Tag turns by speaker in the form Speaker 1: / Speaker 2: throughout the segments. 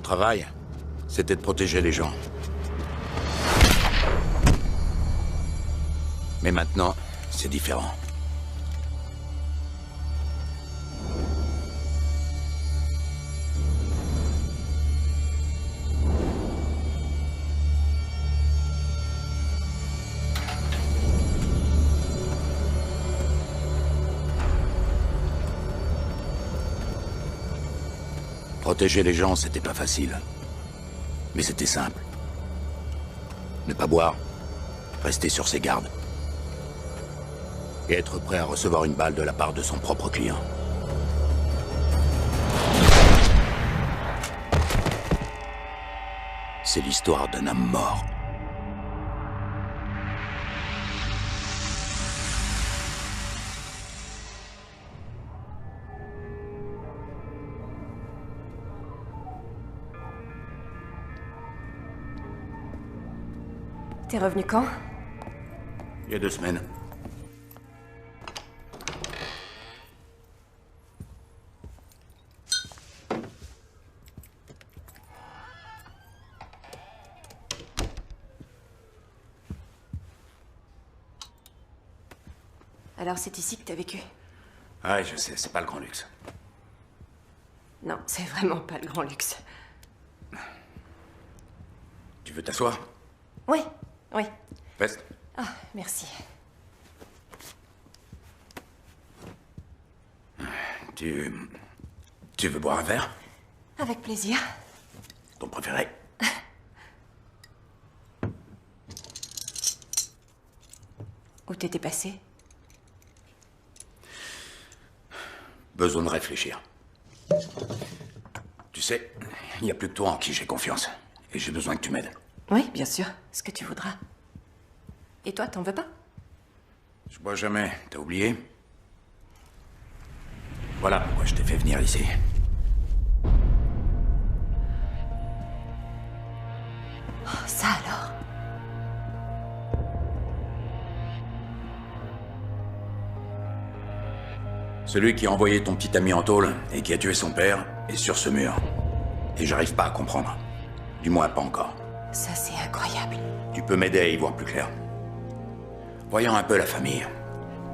Speaker 1: travail, c'était de protéger les gens. Mais maintenant, c'est différent. Protéger les gens, c'était pas facile. Mais c'était simple. Ne pas boire, rester sur ses gardes. Et être prêt à recevoir une balle de la part de son propre client. C'est l'histoire d'un homme mort.
Speaker 2: T'es revenu quand?
Speaker 1: Il y a 2 semaines.
Speaker 2: Alors c'est ici que t'as vécu?
Speaker 1: Ouais, je sais, c'est pas le grand luxe.
Speaker 2: Non, c'est vraiment pas le grand luxe.
Speaker 1: Tu veux t'asseoir?
Speaker 2: Oui, oui.
Speaker 1: Veste.
Speaker 2: Ah, merci.
Speaker 1: Tu veux boire un verre?
Speaker 2: Avec plaisir.
Speaker 1: Ton préféré?
Speaker 2: Où t'étais passé?
Speaker 1: Besoin de réfléchir. Tu sais, il n'y a plus que toi en qui j'ai confiance. Et j'ai besoin que tu m'aides.
Speaker 2: Oui, bien sûr. Ce que tu voudras. Et toi, t'en veux pas?
Speaker 1: Je bois jamais. T'as oublié? Voilà pourquoi je t'ai fait venir ici.
Speaker 2: Oh, ça alors?
Speaker 1: Celui qui a envoyé ton petit ami en tôle et qui a tué son père est sur ce mur. Et j'arrive pas à comprendre. Du moins, pas encore.
Speaker 2: Ça, c'est incroyable.
Speaker 1: Tu peux m'aider à y voir plus clair. Voyons un peu la famille.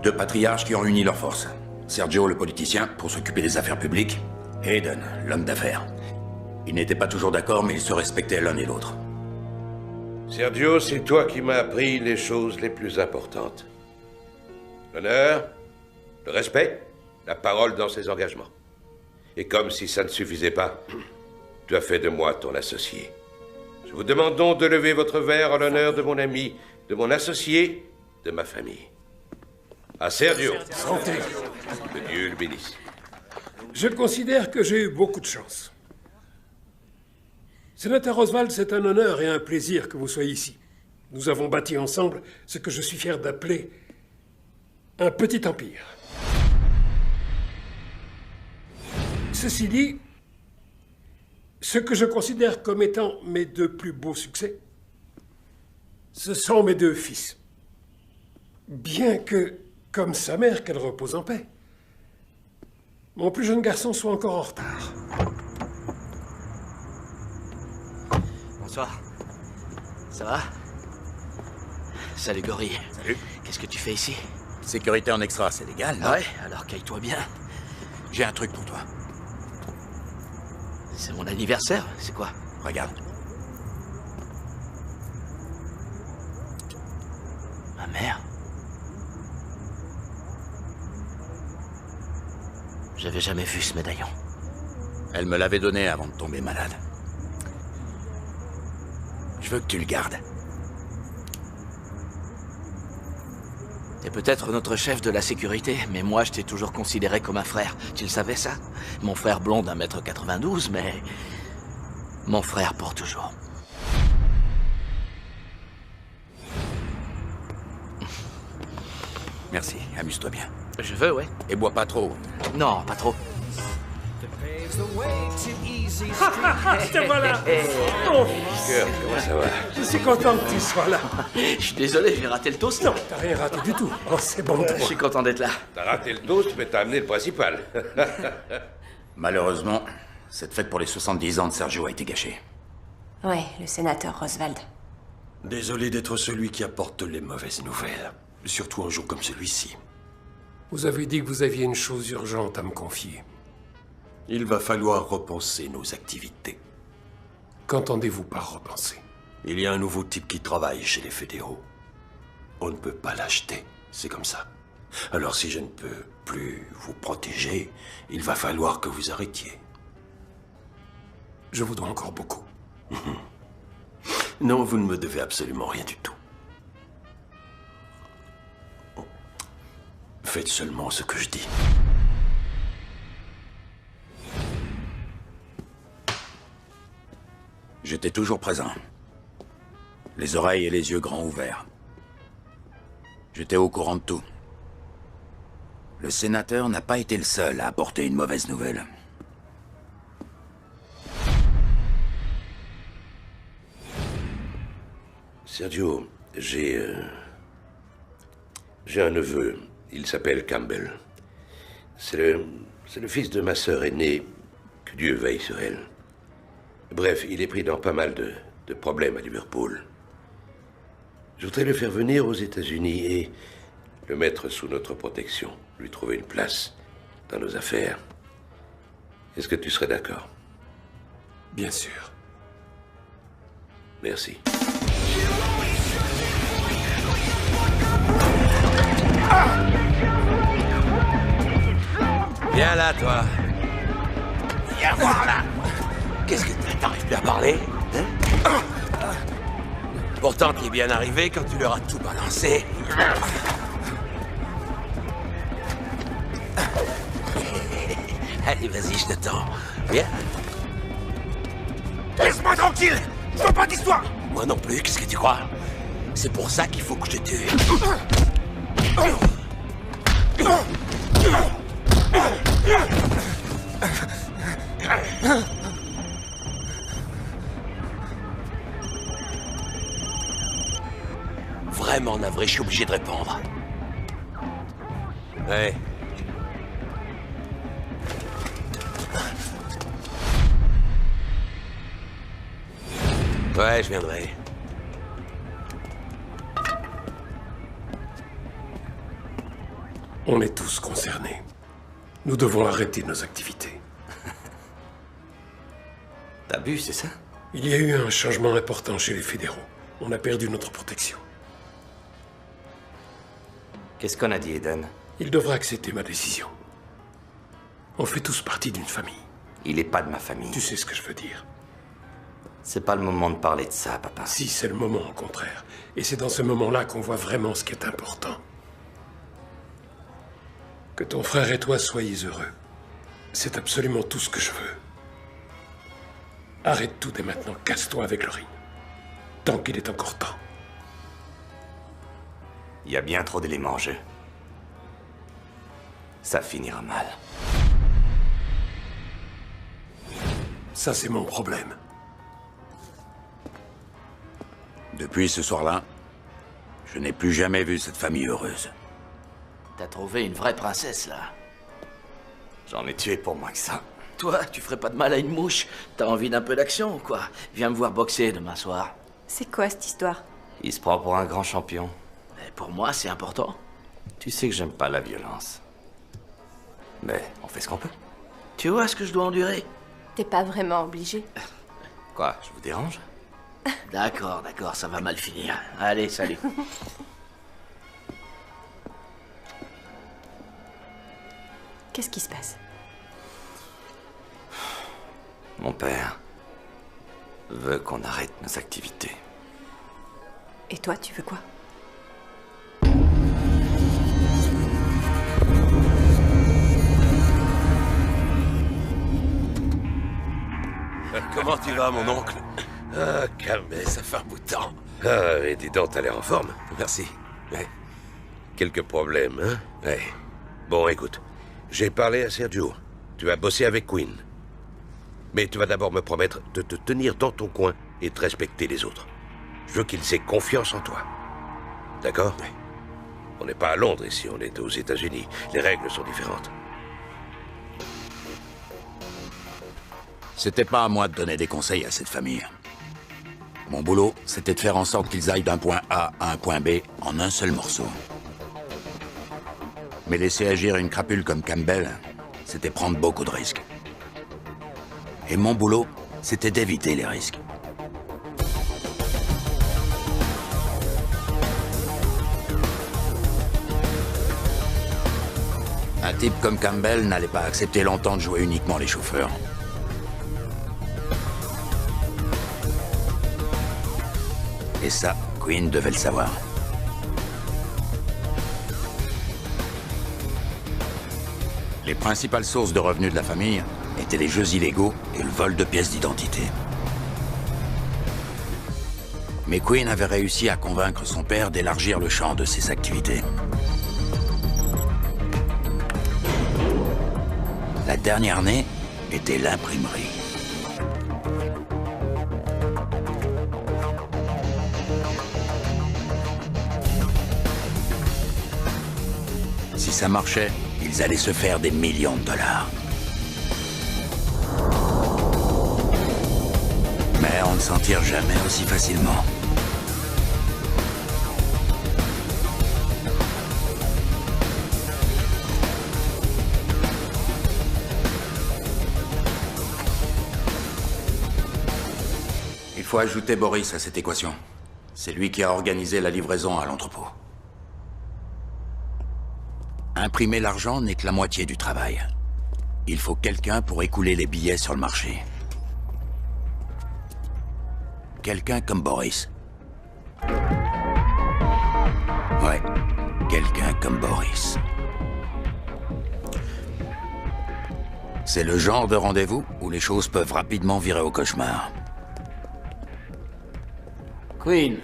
Speaker 1: 2 patriarches qui ont uni leurs forces. Sergio, le politicien, pour s'occuper des affaires publiques. Et Aiden, l'homme d'affaires. Ils n'étaient pas toujours d'accord, mais ils se respectaient l'un et l'autre.
Speaker 3: Sergio, c'est toi qui m'as appris les choses les plus importantes. L'honneur, le respect, la parole dans ses engagements. Et comme si ça ne suffisait pas, tu as fait de moi ton associé. Je vous demande donc de lever votre verre en l'honneur de mon ami, de mon associé, de ma famille. À Sergio.
Speaker 4: Santé.
Speaker 3: Que Dieu le bénisse.
Speaker 4: Je considère que j'ai eu beaucoup de chance. Sénateur Oswald, c'est un honneur et un plaisir que vous soyez ici. Nous avons bâti ensemble ce que je suis fier d'appeler un petit empire. Ceci dit, ce que je considère comme étant mes 2 plus beaux succès, ce sont mes 2 fils. Bien que, comme sa mère, qu'elle repose en paix, mon plus jeune garçon soit encore en retard.
Speaker 5: Bonsoir. Ça va? Salut, Gorille.
Speaker 1: Salut.
Speaker 5: Qu'est-ce que tu fais ici?
Speaker 1: Sécurité en extra, c'est légal, non?
Speaker 5: Ouais, alors caille-toi bien.
Speaker 1: J'ai un truc pour toi.
Speaker 5: C'est mon anniversaire, c'est quoi?
Speaker 1: Regarde.
Speaker 5: Ma mère. J'avais jamais vu ce médaillon.
Speaker 1: Elle me l'avait donné avant de tomber malade. Je veux que tu le gardes.
Speaker 5: T'es peut-être notre chef de la sécurité, mais moi je t'ai toujours considéré comme un frère. Tu le savais ça? Mon frère blond d'1m92, mais... mon frère pour toujours.
Speaker 1: Merci, amuse-toi bien.
Speaker 5: Je veux, ouais.
Speaker 1: Et bois pas trop.
Speaker 5: Non, pas trop.
Speaker 4: Te voilà. Oh,
Speaker 3: Cœur, comment ça va?
Speaker 4: je suis content que tu sois là.
Speaker 5: Je suis désolé, j'ai raté le toast.
Speaker 4: Non, t'as rien raté du tout. Oh, c'est bon de
Speaker 5: Je
Speaker 4: toi.
Speaker 5: suis content d'être là.
Speaker 3: T'as raté le toast, mais t'as amené le principal.
Speaker 1: Malheureusement, Cette fête pour les 70 ans de Sergio a été gâchée.
Speaker 2: Ouais, le sénateur Roswald.
Speaker 6: Désolé d'être celui qui apporte les mauvaises nouvelles. Surtout un jour comme celui-ci.
Speaker 4: Vous avez dit que vous aviez une chose urgente à me confier.
Speaker 6: Il va falloir repenser nos activités.
Speaker 4: Qu'entendez-vous par repenser?
Speaker 6: Il y a un nouveau type qui travaille chez les fédéraux. On ne peut pas l'acheter, c'est comme ça. Alors si je ne peux plus vous protéger, il va falloir que vous arrêtiez.
Speaker 4: Je vous dois encore beaucoup.
Speaker 6: Non, vous ne me devez absolument rien du tout. Faites seulement ce que je dis.
Speaker 1: J'étais toujours présent. Les oreilles et les yeux grands ouverts. J'étais au courant de tout. Le sénateur n'a pas été le seul à apporter une mauvaise nouvelle.
Speaker 3: Sergio, j'ai un neveu. Il s'appelle Campbell. C'est le fils de ma sœur aînée. Que Dieu veille sur elle. Bref, il est pris dans pas mal de problèmes à Liverpool. Je voudrais le faire venir aux États-Unis et le mettre sous notre protection, lui trouver une place dans nos affaires. Est-ce que tu serais d'accord?
Speaker 4: Bien sûr.
Speaker 3: Merci.
Speaker 7: Viens là, toi. Viens voir là. Qu'est-ce que t'arrives plus à parler, hein? Pourtant, t'es bien arrivé quand tu leur as tout balancé. Allez, vas-y, je t'attends. Viens. Laisse-moi tranquille. Je veux pas d'histoire. Moi non plus, qu'est-ce que tu crois? C'est pour ça qu'il faut que je te tue. Vraiment navré, je suis obligé de répondre. Ouais. Ouais, je viendrai.
Speaker 4: On est tous concernés. Nous devons arrêter nos activités.
Speaker 7: T'as bu, c'est ça?
Speaker 4: Il y a eu un changement important chez les fédéraux. On a perdu notre protection.
Speaker 7: Qu'est-ce qu'on a dit, Eden?
Speaker 4: Il devra accepter ma décision. On fait tous partie d'une famille.
Speaker 7: Il est pas de ma famille.
Speaker 4: Tu sais ce que je veux dire.
Speaker 7: C'est pas le moment de parler de ça, papa.
Speaker 4: Si, c'est le moment, au contraire. Et c'est dans ce moment-là qu'on voit vraiment ce qui est important. Que ton frère et toi soyez heureux. C'est absolument tout ce que je veux. Arrête tout dès maintenant, casse-toi avec le ring. Tant qu'il est encore temps.
Speaker 7: Il y a bien trop d'éléments en jeu. Ça finira mal.
Speaker 4: Ça, c'est mon problème.
Speaker 1: Depuis ce soir-là, je n'ai plus jamais vu cette famille heureuse.
Speaker 5: T'as trouvé une vraie princesse, là.
Speaker 7: J'en ai tué pour moins que ça.
Speaker 5: Toi, tu ferais pas de mal à une mouche. T'as envie d'un peu d'action ou quoi? Viens me voir boxer demain soir.
Speaker 2: C'est quoi cette histoire?
Speaker 7: Il se prend pour un grand champion.
Speaker 5: Mais pour moi, c'est important.
Speaker 7: Tu sais que j'aime pas la violence. Mais on fait ce qu'on peut.
Speaker 5: Tu vois ce que je dois endurer?
Speaker 2: T'es pas vraiment obligé.
Speaker 7: Quoi, je vous dérange?
Speaker 5: D'accord, d'accord, ça va mal finir. Allez, salut.
Speaker 2: Qu'est-ce qui se passe?
Speaker 7: Mon père veut qu'on arrête nos activités.
Speaker 2: Et toi, tu veux quoi?
Speaker 7: Comment tu vas, mon oncle?
Speaker 3: Ah, Campbell.
Speaker 7: Ça fait un bout de temps.
Speaker 3: Ah, et dis donc, t'as l'air en forme.
Speaker 7: Merci. Ouais.
Speaker 3: Quelques problèmes, hein?
Speaker 7: Ouais.
Speaker 3: Bon, écoute. J'ai parlé à Sergio. Tu vas bosser avec Quinn. Mais tu vas d'abord me promettre de te tenir dans ton coin et de respecter les autres. Je veux qu'ils aient confiance en toi. D'accord?
Speaker 7: Oui.
Speaker 3: On n'est pas à Londres ici, on est aux États-Unis. Les règles sont différentes.
Speaker 1: C'était pas à moi de donner des conseils à cette famille. Mon boulot, c'était de faire en sorte qu'ils aillent d'un point A à un point B en un seul morceau. Mais laisser agir une crapule comme Campbell, c'était prendre beaucoup de risques. Et mon boulot, c'était d'éviter les risques. Un type comme Campbell n'allait pas accepter longtemps de jouer uniquement les chauffeurs. Et ça, Quinn devait le savoir. Les principales sources de revenus de la famille étaient les jeux illégaux et le vol de pièces d'identité. Mais Quinn avait réussi à convaincre son père d'élargir le champ de ses activités. La dernière née était l'imprimerie. Si ça marchait, ils allaient se faire des millions de dollars. Mais on ne s'en tire jamais aussi facilement. Il faut ajouter Boris à cette équation. C'est lui qui a organisé la livraison à l'entrepôt. Imprimer l'argent n'est que la moitié du travail. Il faut quelqu'un pour écouler les billets sur le marché. Quelqu'un comme Boris. Ouais, quelqu'un comme Boris. C'est le genre de rendez-vous où les choses peuvent rapidement virer au cauchemar.
Speaker 8: Quinn,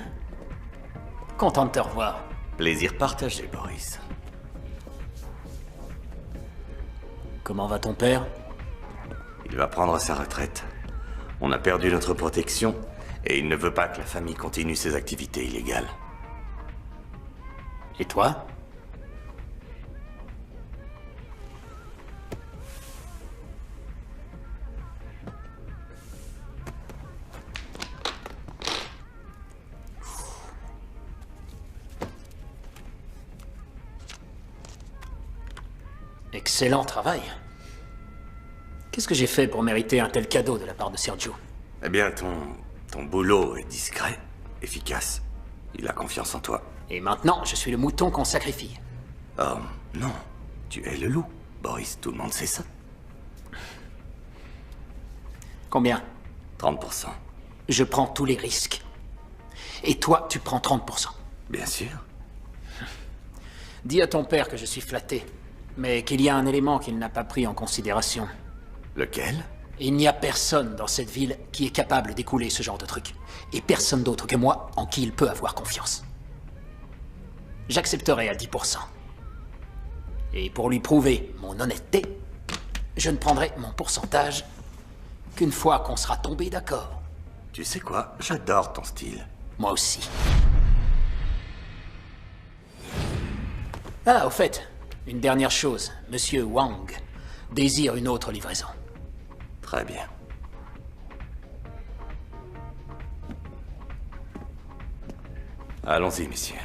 Speaker 8: content de te revoir.
Speaker 9: Plaisir partagé, Boris.
Speaker 8: Comment va ton père?
Speaker 9: Il va prendre sa retraite. On a perdu notre protection et il ne veut pas que la famille continue ses activités illégales.
Speaker 8: Et toi? Excellent travail. Qu'est-ce que j'ai fait pour mériter un tel cadeau de la part de Sergio?
Speaker 9: Eh bien, ton boulot est discret, efficace. Il a confiance en toi.
Speaker 8: Et maintenant, je suis le mouton qu'on sacrifie.
Speaker 9: Oh, non. Tu es le loup, Boris. Tout le monde sait ça.
Speaker 8: Combien?
Speaker 9: 30%.
Speaker 8: Je prends tous les risques. Et toi, tu prends 30%.
Speaker 9: Bien sûr.
Speaker 8: Dis à ton père que je suis flatté, mais qu'il y a un élément qu'il n'a pas pris en considération.
Speaker 9: Lequel?
Speaker 8: Il n'y a personne dans cette ville qui est capable d'écouler ce genre de truc. Et personne d'autre que moi en qui il peut avoir confiance. J'accepterai à 10%. Et pour lui prouver mon honnêteté, je ne prendrai mon pourcentage qu'une fois qu'on sera tombé d'accord.
Speaker 9: Tu sais quoi? J'adore ton style.
Speaker 8: Moi aussi. Ah, au fait, une dernière chose. Monsieur Wang désire une autre livraison.
Speaker 9: Très bien. Allons-y, messieurs.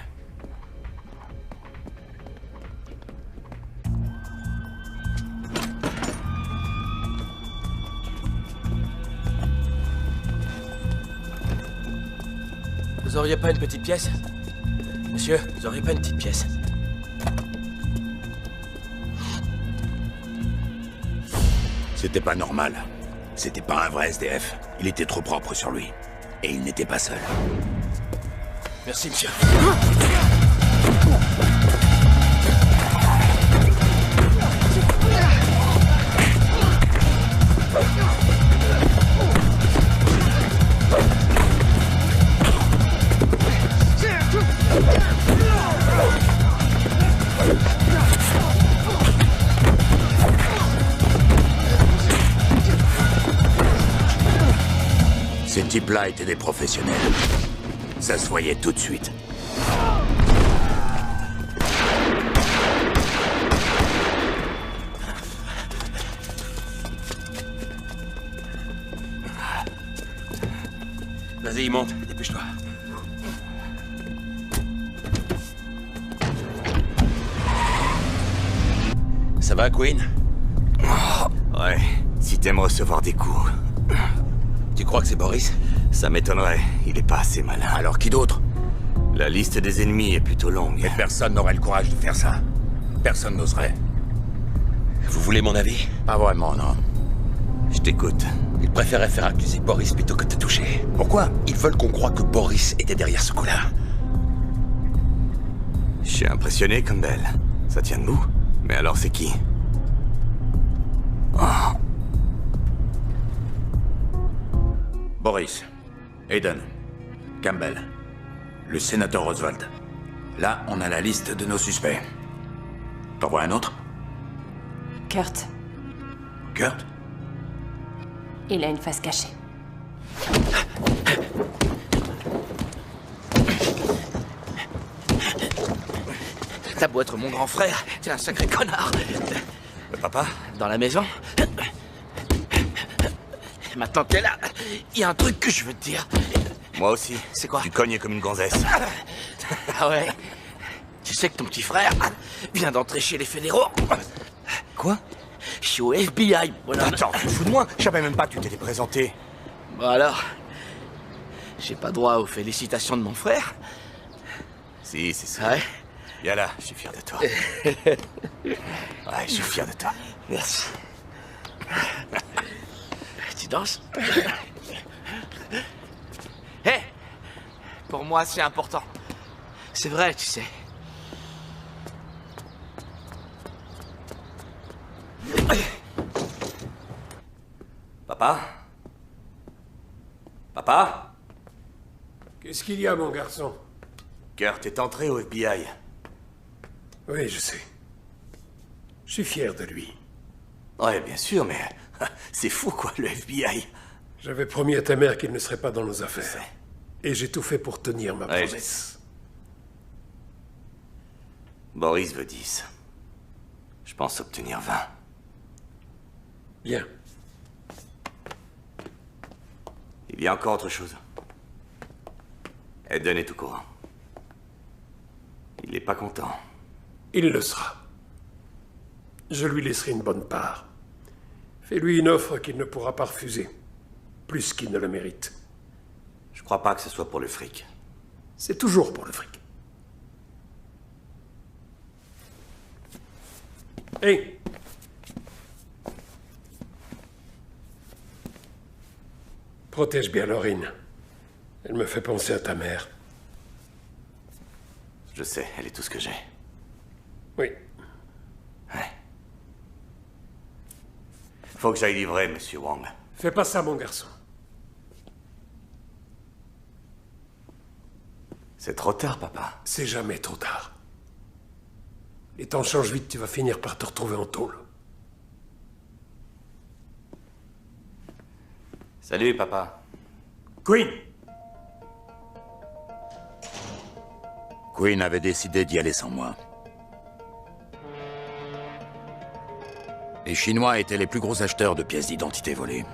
Speaker 5: Vous auriez pas une petite pièce? Monsieur, vous auriez pas une petite pièce?
Speaker 1: C'était pas normal. C'était pas un vrai SDF. Il était trop propre sur lui. Et il n'était pas seul.
Speaker 5: Merci, monsieur.
Speaker 1: Ces types-là étaient des professionnels. Ça se voyait tout de suite.
Speaker 7: Vas-y, monte, dépêche-toi. Ça va, Queen?
Speaker 9: Ouais, si t'aimes recevoir des coups.
Speaker 7: Tu crois que c'est Boris?
Speaker 9: Ça m'étonnerait, il est pas assez malin.
Speaker 1: Alors qui d'autre?
Speaker 9: La liste des ennemis est plutôt longue.
Speaker 1: Mais personne n'aurait le courage de faire ça. Personne n'oserait.
Speaker 7: Vous voulez mon avis?
Speaker 1: Pas vraiment, non.
Speaker 9: Je t'écoute.
Speaker 7: Ils préféraient faire accuser Boris plutôt que de te toucher.
Speaker 1: Pourquoi?
Speaker 7: Ils veulent qu'on croie que Boris était derrière ce coup-là.
Speaker 9: Je suis impressionné, Campbell. Ça tient debout. Mais alors c'est qui?
Speaker 1: Boris, Hayden, Campbell, le sénateur Roosevelt. Là, on a la liste de nos suspects. T'en vois un autre?
Speaker 2: Kurt,
Speaker 1: Kurt?
Speaker 2: il a une face cachée.
Speaker 5: T'as beau être mon grand frère, t'es un sacré connard.
Speaker 9: Papa?
Speaker 5: Dans la maison? Maintenant que t'es là, il y a un truc que je veux te dire.
Speaker 9: Moi aussi.
Speaker 5: C'est quoi?
Speaker 9: Tu cognes comme une gonzesse.
Speaker 5: Ah ouais? Tu sais que ton petit frère vient d'entrer chez les fédéraux?
Speaker 9: Quoi?
Speaker 5: Je suis au FBI, bonhomme.
Speaker 9: Attends, tu te fous de moi? Je savais même pas que tu t'étais présenté.
Speaker 5: Bon alors, j'ai pas droit aux félicitations de mon frère?
Speaker 9: Si, c'est ça.
Speaker 5: Ouais?
Speaker 9: Viens là, je suis fier de toi. Ouais, je suis fier de toi.
Speaker 5: Merci. Tu danses? Hé! Pour moi, c'est important. C'est vrai, tu sais.
Speaker 9: Papa? Papa?
Speaker 4: Qu'est-ce qu'il y a, mon garçon?
Speaker 9: Kurt est entré au FBI.
Speaker 4: Oui, je sais. Je suis fier de lui.
Speaker 9: Ouais, bien sûr, mais c'est fou, quoi, le FBI.
Speaker 4: J'avais promis à ta mère qu'il ne serait pas dans nos affaires. Et j'ai tout fait pour tenir ma
Speaker 9: Ouais,
Speaker 4: promesse.
Speaker 9: Boris veut 10. Je pense obtenir 20.
Speaker 4: Bien.
Speaker 9: Il y a encore autre chose. Hayden est au courant. Il n'est pas content.
Speaker 4: Il le sera. Je lui laisserai une bonne part. Fais-lui une offre qu'il ne pourra pas refuser. Plus qu'il ne le mérite.
Speaker 9: Je crois pas que ce soit pour le fric.
Speaker 4: C'est toujours pour le fric. Hé! Protège bien Laurine. Elle me fait penser à ta mère.
Speaker 9: Je sais, elle est tout ce que j'ai.
Speaker 4: Oui.
Speaker 9: Ouais. Faut que j'aille livrer, Monsieur Wang.
Speaker 4: Fais pas ça, mon garçon.
Speaker 9: C'est trop tard, papa.
Speaker 4: C'est jamais trop tard. Les temps changent vite, tu vas finir par te retrouver en tôle.
Speaker 9: Salut, papa.
Speaker 4: Queen!
Speaker 1: Queen avait décidé d'y aller sans moi. Les Chinois étaient les plus gros acheteurs de pièces d'identité volées.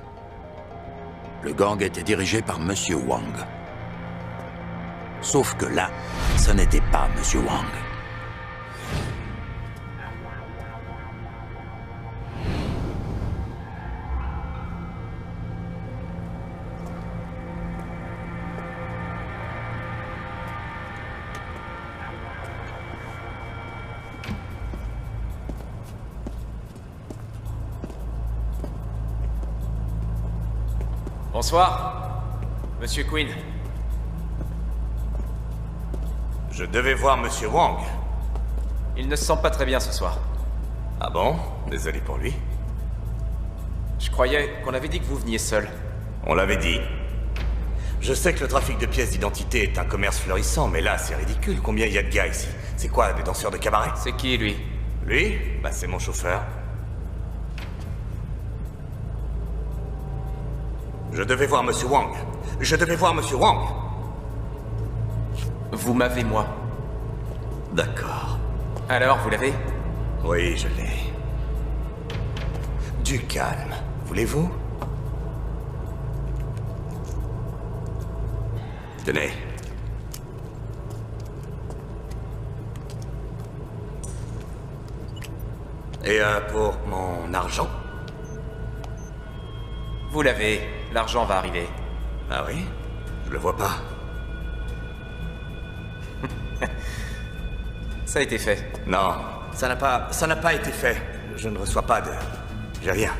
Speaker 1: Le gang était dirigé par Monsieur Wang. Sauf que là, ce n'était pas Monsieur Wang.
Speaker 10: Bonsoir, Monsieur Queen.
Speaker 9: Je devais voir Monsieur Wang.
Speaker 10: Il ne se sent pas très bien ce soir.
Speaker 9: Ah bon? Désolé pour lui.
Speaker 10: Je croyais qu'on avait dit que vous veniez seul.
Speaker 9: On l'avait dit. Je sais que le trafic de pièces d'identité est un commerce florissant, mais là, c'est ridicule. Combien il y a de gars ici? C'est quoi, des danseurs de cabaret?
Speaker 10: C'est qui, lui?
Speaker 9: Lui? Bah, c'est mon chauffeur. Je devais voir Monsieur Wang. Je devais voir Monsieur Wang.
Speaker 10: Vous m'avez, moi.
Speaker 9: D'accord.
Speaker 10: Alors, vous l'avez?
Speaker 9: Oui, je l'ai. Du calme, voulez-vous? Tenez. Et pour mon argent?
Speaker 10: Vous l'avez. L'argent va arriver.
Speaker 9: Ah oui? Je le vois pas.
Speaker 10: Ça a été fait.
Speaker 9: Non, ça n'a pas été fait. Je ne reçois pas de... J'ai rien.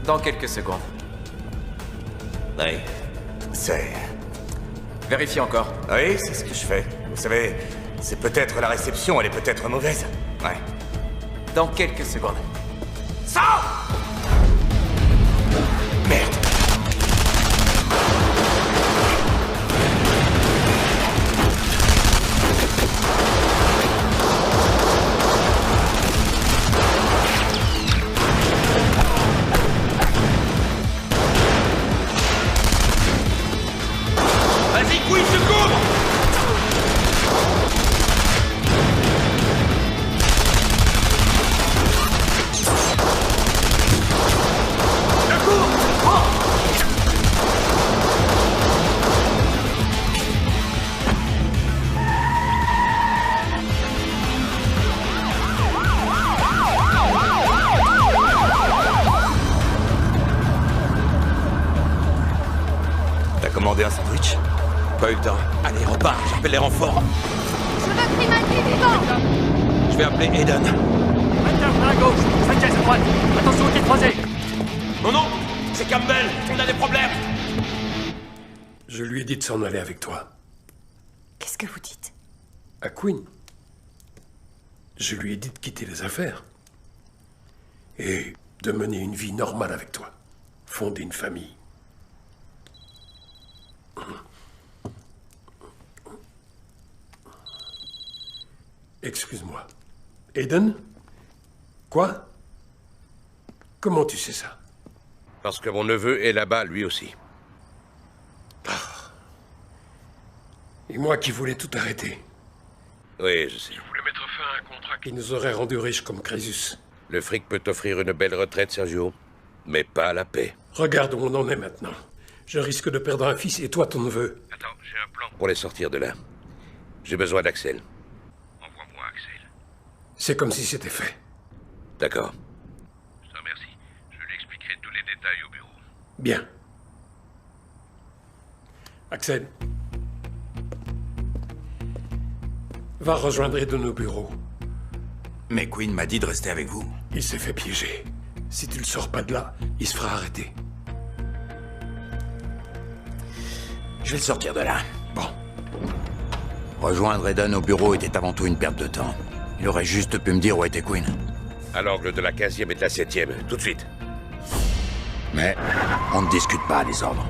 Speaker 10: Dans quelques secondes.
Speaker 9: Oui. C'est...
Speaker 10: Vérifiez encore.
Speaker 9: Oui, c'est ce que je fais. Vous savez, c'est peut-être la réception, elle est peut-être mauvaise. Ouais.
Speaker 10: Dans quelques secondes.
Speaker 9: Sors! Merde.
Speaker 7: Vas-y, Queen, se couvre!
Speaker 9: T'as commandé un sandwich?
Speaker 7: Pas eu le temps. Allez, repars, j'appelle les renforts.
Speaker 11: Je veux Primaldi vivant!
Speaker 7: Je vais appeler Aiden.
Speaker 12: Hunter à gauche, Sanchez à droite. Attention au tir croisé.
Speaker 7: Non, non, c'est Campbell, on a des problèmes.
Speaker 4: Je lui ai dit de s'en aller avec toi.
Speaker 2: Qu'est-ce que vous dites?
Speaker 4: À Queen. Je lui ai dit de quitter les affaires. Et de mener une vie normale avec toi. Fonder une famille. Excuse-moi. Aiden? Quoi? Comment tu sais ça?
Speaker 3: Parce que mon neveu est là-bas, lui aussi.
Speaker 4: Et moi qui voulais tout arrêter.
Speaker 3: Oui, je sais.
Speaker 4: Je voulais mettre fin à un contrat qui nous aurait rendus riches comme Crésus.
Speaker 3: Le fric peut t'offrir une belle retraite, Sergio, mais pas la paix.
Speaker 4: Regarde où on en est maintenant. Je risque de perdre un fils et toi ton neveu.
Speaker 3: Attends, j'ai un plan pour les sortir de là. J'ai besoin d'Axel. Envoie-moi Axel.
Speaker 4: C'est comme si c'était fait.
Speaker 3: D'accord. Je te remercie. Je lui expliquerai tous les détails au bureau.
Speaker 4: Bien. Axel. Va rejoindre de nos bureaux.
Speaker 1: Mais Queen m'a dit de rester avec vous.
Speaker 4: Il s'est fait piéger. Si tu le sors pas de là, il se fera arrêter.
Speaker 1: Je vais le sortir de là.
Speaker 4: Bon.
Speaker 1: Rejoindre Eden au bureau était avant tout une perte de temps. Il aurait juste pu me dire où était Queen.
Speaker 3: À l'angle de la 15e et de la 7e, tout de suite.
Speaker 1: Mais on ne discute pas les ordres.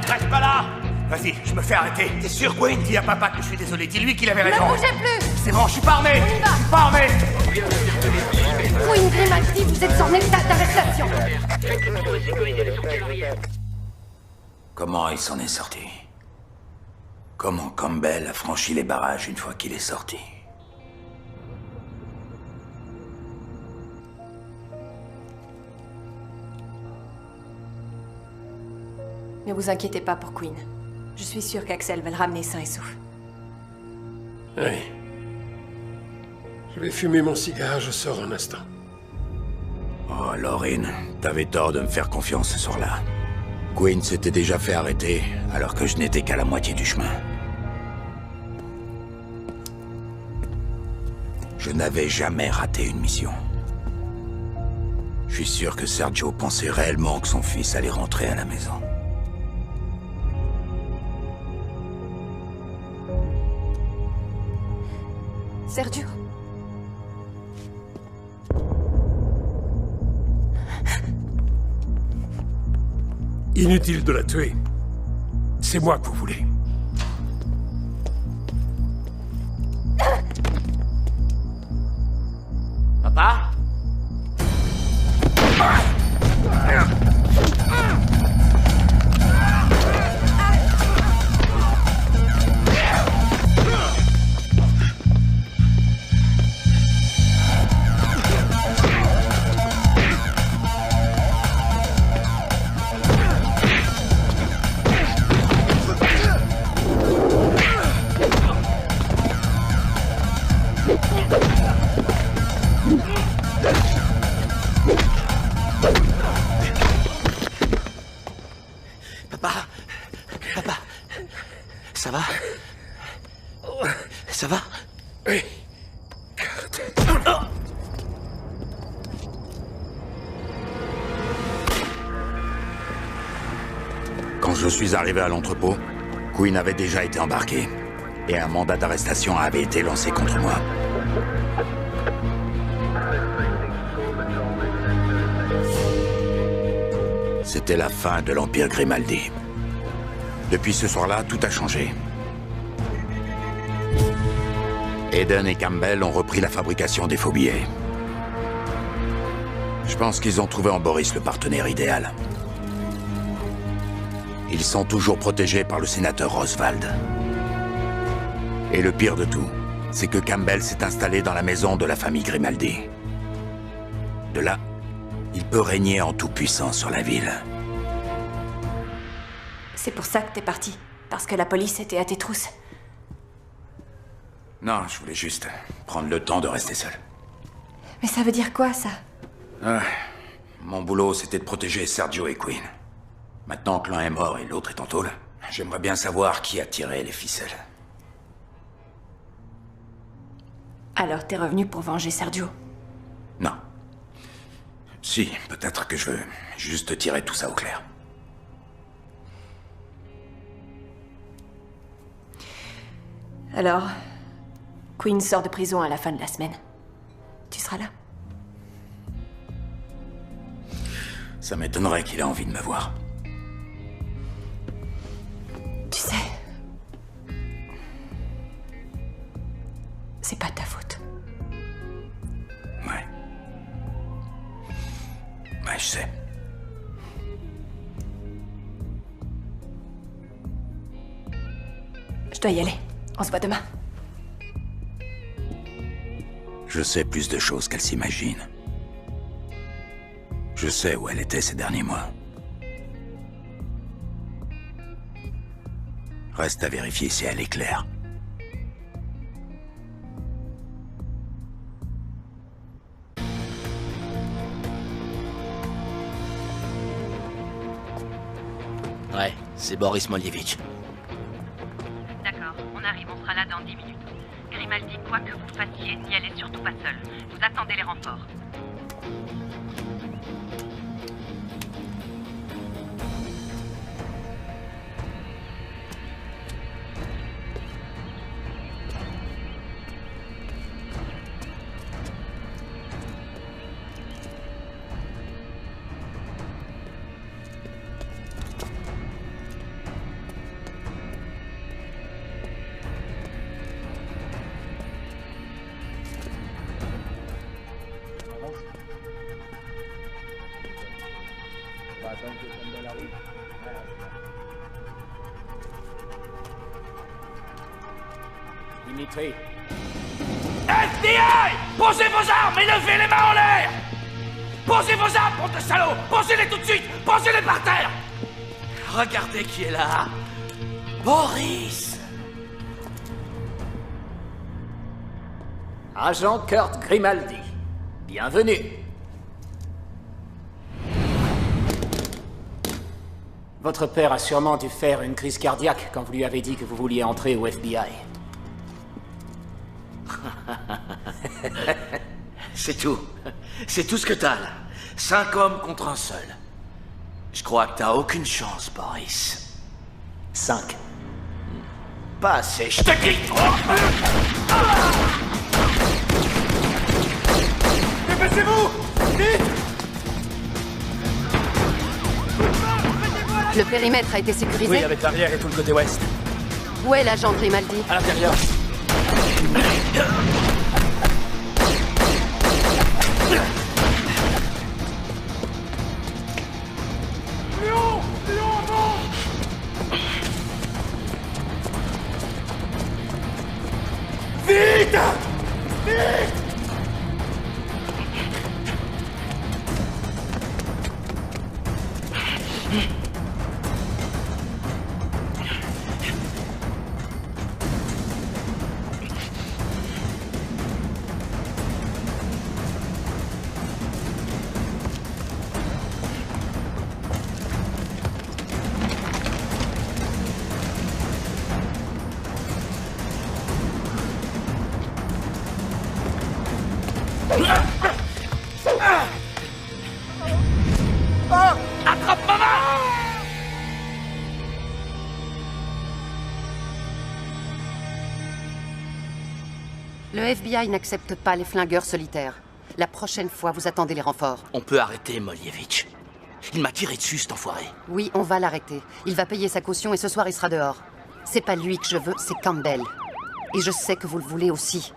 Speaker 9: Reste pas là! Vas-y, je me fais arrêter. T'es sûr, Queen? Dis à papa que je suis désolé. Dis-lui qu'il avait raison.
Speaker 11: Ne bougez plus!
Speaker 9: C'est bon, je suis pas armé!
Speaker 11: On y va.
Speaker 9: Je suis pas armé!
Speaker 11: Queen Grimaldi, vous êtes en état d'arrestation!
Speaker 1: Comment il s'en est sorti? Comment Campbell a franchi les barrages une fois qu'il est sorti?
Speaker 2: Ne vous inquiétez pas pour Queen. Je suis sûre qu'Axel va le ramener sain et sauf.
Speaker 4: Oui. Je vais fumer mon cigare, je sors un instant.
Speaker 1: Oh, Laurine, t'avais tort de me faire confiance ce soir-là. Queen s'était déjà fait arrêter, alors que je n'étais qu'à la moitié du chemin. Je n'avais jamais raté une mission. Je suis sûr que Sergio pensait réellement que son fils allait rentrer à la maison.
Speaker 2: Sergio?
Speaker 4: Inutile de la tuer. C'est moi que vous voulez.
Speaker 8: Papa?
Speaker 5: Papa. Papa. Ça va? Ça va?
Speaker 4: Oui.
Speaker 1: Quand je suis arrivé à l'entrepôt, Quinn avait déjà été embarqué. Et un mandat d'arrestation avait été lancé contre moi. C'était la fin de l'Empire Grimaldi. Depuis ce soir-là, tout a changé. Eden et Campbell ont repris la fabrication des faux billets. Je pense qu'ils ont trouvé en Boris le partenaire idéal. Ils sont toujours protégés par le sénateur Oswald. Et le pire de tout, c'est que Campbell s'est installé dans la maison de la famille Grimaldi. De là, il peut régner en toute-puissance sur la ville.
Speaker 2: C'est pour ça que t'es parti. Parce que la police était à tes trousses.
Speaker 1: Non, je voulais juste prendre le temps de rester seul.
Speaker 2: Mais ça veut dire quoi, ça?
Speaker 1: Mon boulot, c'était de protéger Sergio et Quinn. Maintenant que l'un est mort et l'autre est en tôle, j'aimerais bien savoir qui a tiré les ficelles.
Speaker 2: Alors t'es revenu pour venger Sergio?
Speaker 1: Non. Si, peut-être que je veux juste tirer tout ça au clair.
Speaker 2: Alors, Quinn sort de prison à la fin de la semaine. Tu seras là?
Speaker 1: Ça m'étonnerait qu'il ait envie de me voir.
Speaker 2: Tu sais... C'est pas de ta faute.
Speaker 1: Ouais. Ouais, je sais.
Speaker 2: Je dois y aller. On se voit demain.
Speaker 1: Je sais plus de choses qu'elle s'imagine. Je sais où elle était ces derniers mois. Reste à vérifier si elle est claire.
Speaker 5: Ouais, c'est Boris Moljevich.
Speaker 13: D'accord, on arrive, on sera là dans 10 minutes. Grimaldi, quoi que vous fassiez, n'y allez surtout pas seul. Vous attendez les renforts.
Speaker 8: Dimitri.
Speaker 12: FBI! Posez vos armes et levez les mains en l'air! Posez vos armes, bande de salauds! Posez-les tout de suite! Posez-les par terre!
Speaker 5: Regardez qui est là! Boris!
Speaker 8: Agent Kurt Grimaldi. Bienvenue. Votre père a sûrement dû faire une crise cardiaque quand vous lui avez dit que vous vouliez entrer au FBI.
Speaker 5: C'est tout. C'est tout ce que t'as, là. 5 hommes contre un seul. Je crois que t'as aucune chance, Boris.
Speaker 8: 5.
Speaker 5: Pas assez, je te crie.
Speaker 12: Dépêchez-vous! Vite!
Speaker 11: Le périmètre a été sécurisé?
Speaker 12: Oui, avec l'arrière et tout le côté ouest.
Speaker 11: Où est l'agent Grimaldi?
Speaker 12: À l'intérieur. Léon! Léon, avant! Vite! Vite! Attrape ma main!
Speaker 14: Le FBI n'accepte pas les flingueurs solitaires. La prochaine fois, vous attendez les renforts.
Speaker 5: On peut arrêter Molievich. Il m'a tiré dessus, cet enfoiré.
Speaker 14: Oui, on va l'arrêter. Il va payer sa caution et ce soir, il sera dehors. C'est pas lui que je veux, c'est Campbell. Et je sais que vous le voulez aussi.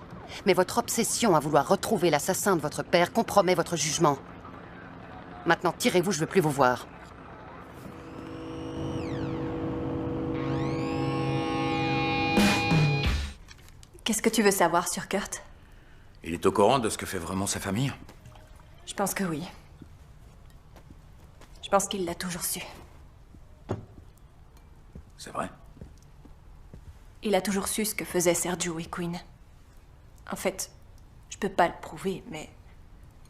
Speaker 14: Mais votre obsession à vouloir retrouver l'assassin de votre père compromet votre jugement. Maintenant, tirez-vous, je veux plus vous voir.
Speaker 2: Qu'est-ce que tu veux savoir sur Kurt?
Speaker 1: Il est au courant de ce que fait vraiment sa famille?
Speaker 2: Je pense que oui. Je pense qu'il l'a toujours su.
Speaker 1: C'est vrai?
Speaker 2: Il a toujours su ce que faisaient Sergio et Quinn. En fait, je peux pas le prouver, mais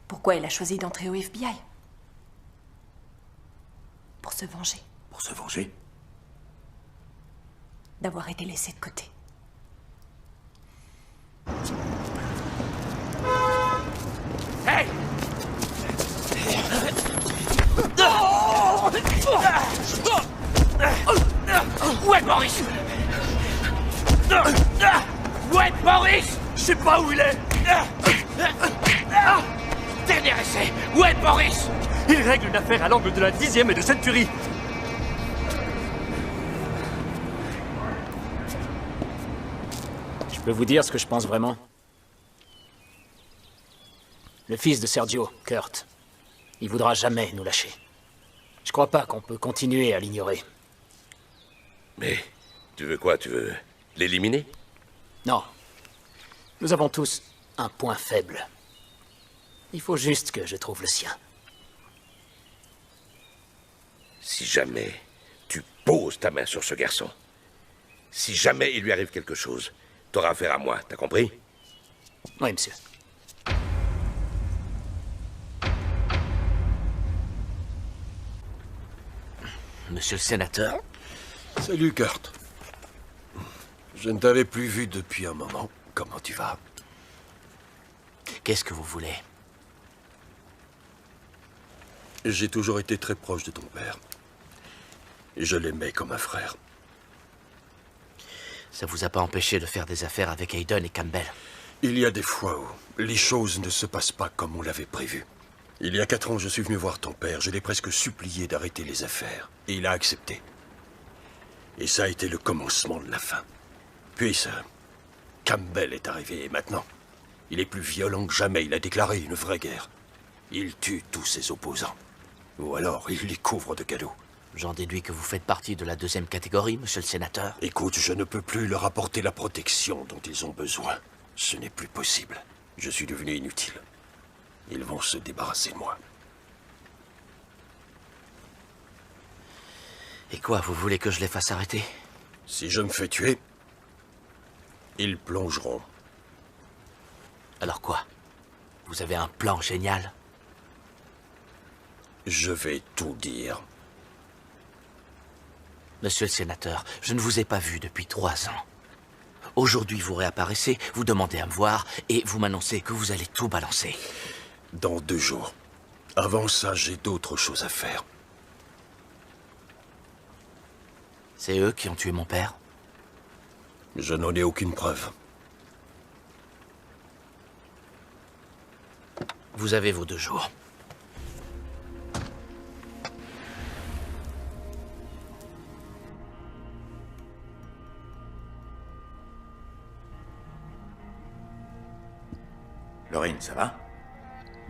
Speaker 2: pourquoi il a choisi d'entrer au FBI? Pour se venger.
Speaker 1: Pour se venger?
Speaker 2: D'avoir été laissé de côté.
Speaker 12: Hey! Où est Boris? Où est Boris?
Speaker 7: Je sais pas où il est.
Speaker 12: Dernier essai. Où est Boris?
Speaker 7: Il règle une affaire à l'angle de la 10e et de Century.
Speaker 8: Je peux vous dire ce que je pense vraiment? Le fils de Sergio, Kurt, il voudra jamais nous lâcher. Je crois pas qu'on peut continuer à l'ignorer.
Speaker 3: Mais tu veux quoi? Tu veux l'éliminer?
Speaker 8: Non. Nous avons tous un point faible. Il faut juste que je trouve le sien.
Speaker 3: Si jamais tu poses ta main sur ce garçon, si jamais il lui arrive quelque chose, t'auras affaire à moi, t'as compris?
Speaker 8: Oui, monsieur.
Speaker 5: Monsieur le sénateur.
Speaker 6: Salut, Kurt. Je ne t'avais plus vu depuis un moment. Comment tu vas?
Speaker 5: Qu'est-ce que vous voulez?
Speaker 6: J'ai toujours été très proche de ton père. Et je l'aimais comme un frère.
Speaker 5: Ça vous a pas empêché de faire des affaires avec Hayden et Campbell?
Speaker 6: Il y a des fois où les choses ne se passent pas comme on l'avait prévu. Il y a 4 ans, je suis venu voir ton père. Je l'ai presque supplié d'arrêter les affaires. Et il a accepté. Et ça a été le commencement de la fin. Puis ça... Campbell est arrivé et maintenant, il est plus violent que jamais. Il a déclaré une vraie guerre. Il tue tous ses opposants. Ou alors, il les couvre de cadeaux.
Speaker 5: J'en déduis que vous faites partie de la 2e catégorie, monsieur le sénateur.
Speaker 6: Écoute, je ne peux plus leur apporter la protection dont ils ont besoin. Ce n'est plus possible. Je suis devenu inutile. Ils vont se débarrasser de moi.
Speaker 5: Et quoi, vous voulez que je les fasse arrêter?
Speaker 6: Si je me fais tuer, ils plongeront.
Speaker 5: Alors quoi? Vous avez un plan génial?
Speaker 6: Je vais tout dire.
Speaker 5: Monsieur le sénateur, je ne vous ai pas vu depuis 3 ans. Aujourd'hui, vous réapparaissez, vous demandez à me voir, et vous m'annoncez que vous allez tout balancer.
Speaker 6: Dans 2 jours. Avant ça, j'ai d'autres choses à faire.
Speaker 5: C'est eux qui ont tué mon père?
Speaker 6: Je n'en ai aucune preuve.
Speaker 5: Vous avez vos 2 jours.
Speaker 1: Lorraine, ça va?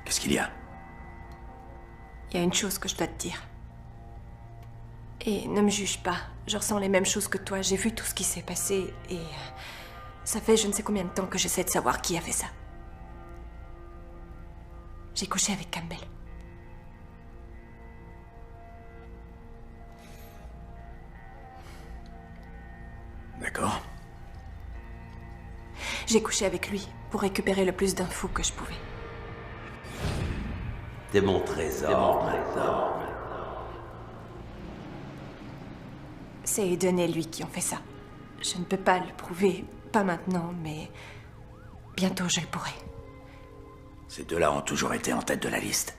Speaker 1: Qu'est-ce qu'il y a?
Speaker 2: Il y a une chose que je dois te dire. Et ne me juge pas. Je ressens les mêmes choses que toi. J'ai vu tout ce qui s'est passé et... ça fait je ne sais combien de temps que j'essaie de savoir qui a fait ça. J'ai couché avec Campbell.
Speaker 1: D'accord.
Speaker 2: J'ai couché avec lui pour récupérer le plus d'infos que je pouvais.
Speaker 7: T'es mon trésor.
Speaker 2: C'est Hayden et lui qui ont fait ça. Je ne peux pas le prouver, pas maintenant, mais bientôt je le pourrai.
Speaker 1: Ces deux-là ont toujours été en tête de la liste.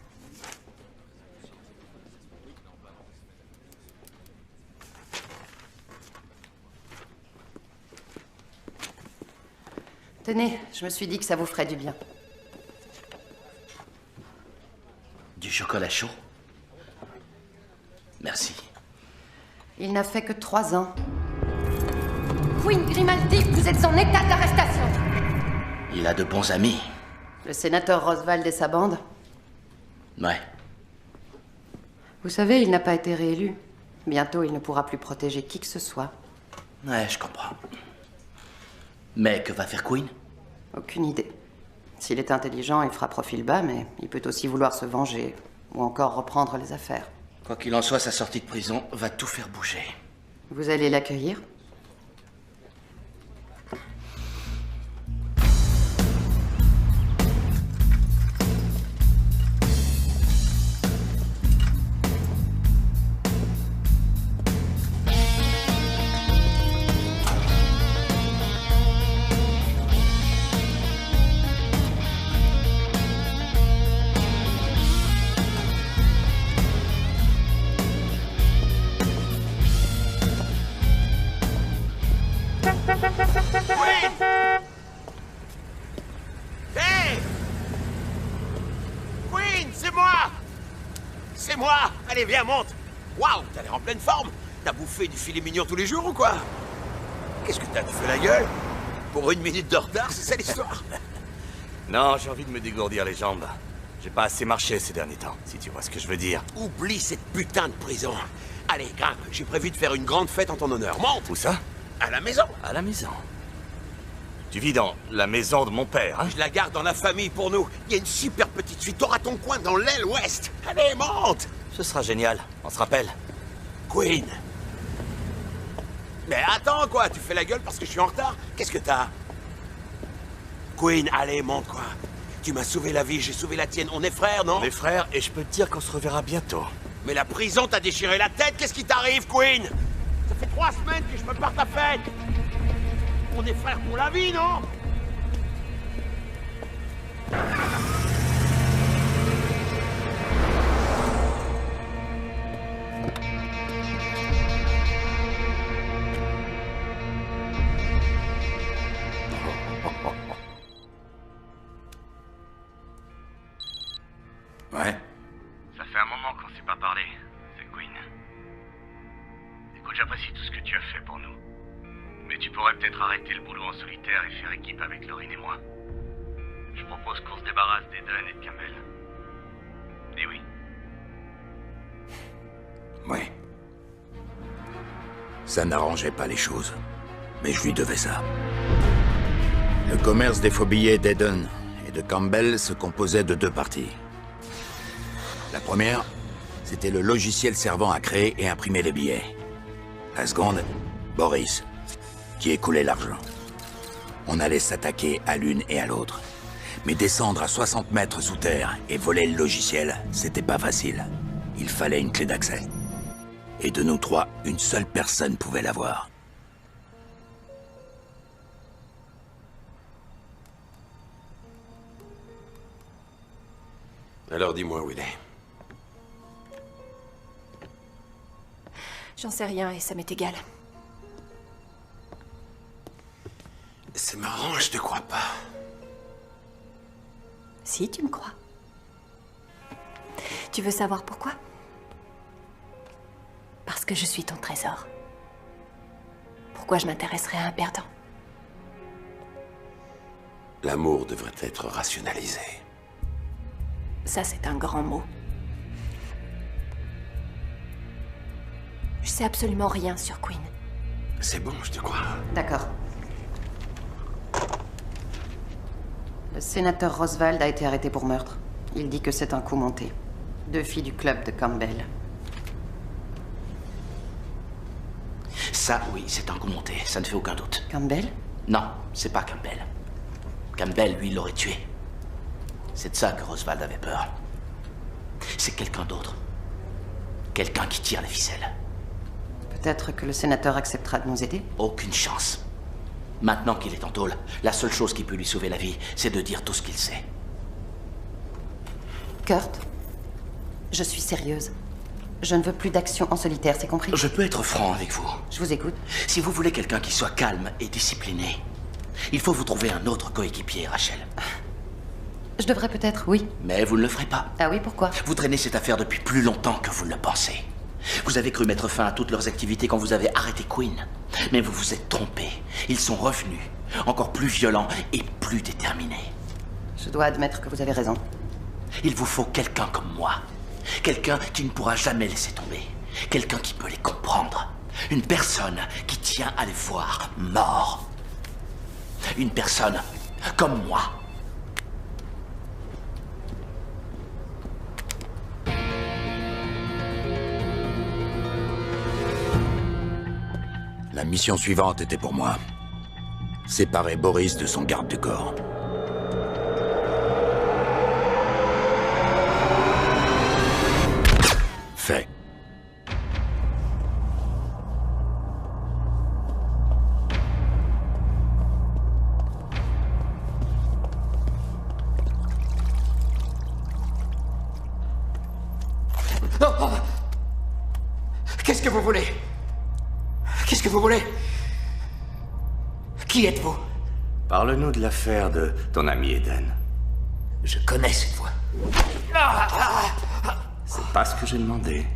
Speaker 14: Tenez, je me suis dit que ça vous ferait du bien.
Speaker 5: Du chocolat chaud? Merci.
Speaker 14: Il n'a fait que 3 ans.
Speaker 11: Queen Grimaldi, vous êtes en état d'arrestation.
Speaker 5: Il a de bons amis.
Speaker 14: Le sénateur Roswald et sa bande?
Speaker 5: Ouais.
Speaker 14: Vous savez, il n'a pas été réélu. Bientôt, il ne pourra plus protéger qui que ce soit.
Speaker 5: Ouais, je comprends. Mais que va faire Queen?
Speaker 14: Aucune idée. S'il est intelligent, il fera profil bas, mais il peut aussi vouloir se venger. Ou encore reprendre les affaires.
Speaker 5: Quoi qu'il en soit, sa sortie de prison va tout faire bouger.
Speaker 14: Vous allez l'accueillir?
Speaker 7: Hey! Queen, c'est moi! C'est moi! Allez, viens, monte! Waouh, t'as l'air en pleine forme! T'as bouffé du filet mignon tous les jours ou quoi? Qu'est-ce que t'as? Tu fais la gueule? Pour 1 minute de retard, c'est ça l'histoire?
Speaker 9: Non, j'ai envie de me dégourdir les jambes. J'ai pas assez marché ces derniers temps, si tu vois ce que je veux dire.
Speaker 7: Oublie cette putain de prison. Allez, grimpe, j'ai prévu de faire une grande fête en ton honneur. Monte!
Speaker 9: Où ça?
Speaker 7: À la maison.
Speaker 9: À la maison. Tu vis dans la maison de mon père, hein?
Speaker 7: Je la garde dans la famille pour nous. Il y a une super petite suite. T'auras ton coin dans l'aile ouest. Allez, monte!
Speaker 9: Ce sera génial, on se rappelle.
Speaker 7: Queen. Mais attends, quoi? Tu fais la gueule parce que je suis en retard? Qu'est-ce que t'as? Queen, allez, monte, quoi. Tu m'as sauvé la vie, j'ai sauvé la tienne. On est frères, non?
Speaker 9: On est frères et je peux te dire qu'on se reverra bientôt.
Speaker 7: Mais la prison t'a déchiré la tête. Qu'est-ce qui t'arrive, Queen? Ça fait 3 semaines que je me pars ta fête. On est frères pour la vie, non?
Speaker 1: Ouais.
Speaker 15: Ça fait un moment qu'on s'est pas parlé, c'est Queen. Écoute, j'apprécie tout ce que tu as fait pour nous. Mais tu pourrais peut-être arrêter le boulot en solitaire et faire équipe avec Lorraine et moi. Je propose qu'on se débarrasse d'Eden et de Campbell. Et oui.
Speaker 1: Ouais. Ça n'arrangeait pas les choses. Mais je lui devais ça. Le commerce des faux billets d'Eden et de Campbell se composait de 2 parties. La première, c'était le logiciel servant à créer et imprimer les billets. La seconde, Boris, qui écoulait l'argent. On allait s'attaquer à l'une et à l'autre. Mais descendre à 60 mètres sous terre et voler le logiciel, c'était pas facile. Il fallait une clé d'accès. Et de nous 3, une seule personne pouvait l'avoir.
Speaker 7: Alors dis-moi où il est.
Speaker 2: J'en sais rien et ça m'est égal.
Speaker 7: C'est marrant, je te crois pas.
Speaker 2: Si, tu me crois. Tu veux savoir pourquoi? Parce que je suis ton trésor. Pourquoi je m'intéresserais à un perdant?
Speaker 7: L'amour devrait être rationalisé.
Speaker 2: Ça, c'est un grand mot. Je sais absolument rien sur Queen.
Speaker 7: C'est bon, je te crois.
Speaker 14: D'accord. Le sénateur Roswald a été arrêté pour meurtre. Il dit que c'est un coup monté. 2 filles du club de Campbell.
Speaker 5: Ça, oui, c'est un coup monté, ça ne fait aucun doute.
Speaker 14: Campbell?
Speaker 5: Non, c'est pas Campbell. Campbell, lui, l'aurait tué. C'est de ça que Roswald avait peur. C'est quelqu'un d'autre. Quelqu'un qui tire les ficelles.
Speaker 14: Peut-être que le sénateur acceptera de nous aider?
Speaker 5: Aucune chance. Maintenant qu'il est en tôle, la seule chose qui peut lui sauver la vie, c'est de dire tout ce qu'il sait.
Speaker 14: Kurt, je suis sérieuse. Je ne veux plus d'action en solitaire, c'est compris?
Speaker 5: Je peux être franc avec vous.
Speaker 14: Je vous écoute.
Speaker 5: Si vous voulez quelqu'un qui soit calme et discipliné, il faut vous trouver un autre coéquipier, Rachel.
Speaker 14: Je devrais peut-être, oui.
Speaker 5: Mais vous ne le ferez pas.
Speaker 14: Ah oui, pourquoi?
Speaker 5: Vous traînez cette affaire depuis plus longtemps que vous ne le pensez. Vous avez cru mettre fin à toutes leurs activités quand vous avez arrêté Quinn. Mais vous vous êtes trompé. Ils sont revenus, encore plus violents et plus déterminés.
Speaker 14: Je dois admettre que vous avez raison.
Speaker 5: Il vous faut quelqu'un comme moi. Quelqu'un qui ne pourra jamais laisser tomber. Quelqu'un qui peut les comprendre. Une personne qui tient à les voir morts. Une personne comme moi.
Speaker 1: La mission suivante était pour moi. Séparer Boris de son garde du corps. Fait.
Speaker 8: Oh. Qu'est-ce que vous voulez? Qu'est-ce que vous voulez? Qui êtes-vous?
Speaker 9: Parle-nous de l'affaire de ton ami Eden.
Speaker 8: Je connais cette voix.
Speaker 9: C'est pas ce que j'ai demandé.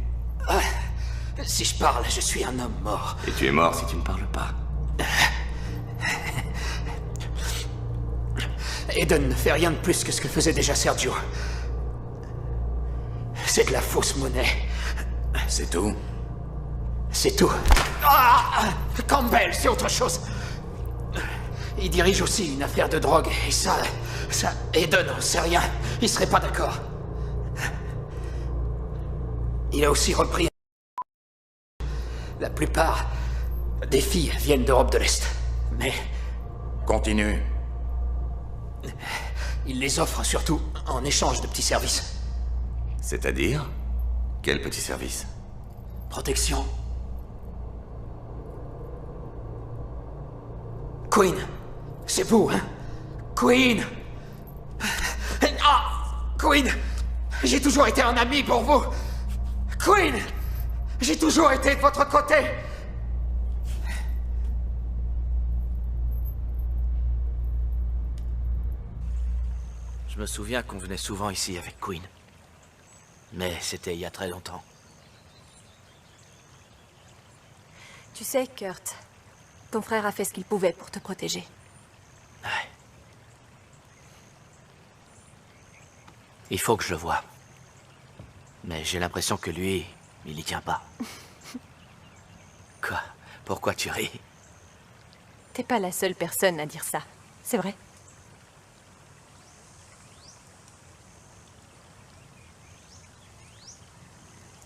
Speaker 8: Si je parle, je suis un homme mort.
Speaker 9: Et tu es mort si tu ne parles pas.
Speaker 8: Eden ne fait rien de plus que ce que faisait déjà Sergio. C'est de la fausse monnaie.
Speaker 1: C'est tout?
Speaker 8: C'est tout. Campbell, c'est autre chose. Il dirige aussi une affaire de drogue, et ça, Eden n'en sait rien. Il serait pas d'accord. Il a aussi repris... La plupart des filles viennent d'Europe de l'Est, mais...
Speaker 1: Continue.
Speaker 8: Il les offre surtout en échange de petits services.
Speaker 9: C'est-à-dire? Quel petit service?
Speaker 8: Protection. Quinn, c'est vous, hein? Quinn! Quinn! J'ai toujours été un ami pour vous! Quinn! J'ai toujours été de votre côté!
Speaker 5: Je me souviens qu'on venait souvent ici avec Quinn. Mais c'était il y a très longtemps.
Speaker 2: Tu sais, Kurt, ton frère a fait ce qu'il pouvait pour te protéger.
Speaker 5: Ouais. Il faut que je le voie. Mais j'ai l'impression que lui, il y tient pas. Quoi? Pourquoi tu ris?
Speaker 2: T'es pas la seule personne à dire ça, c'est vrai?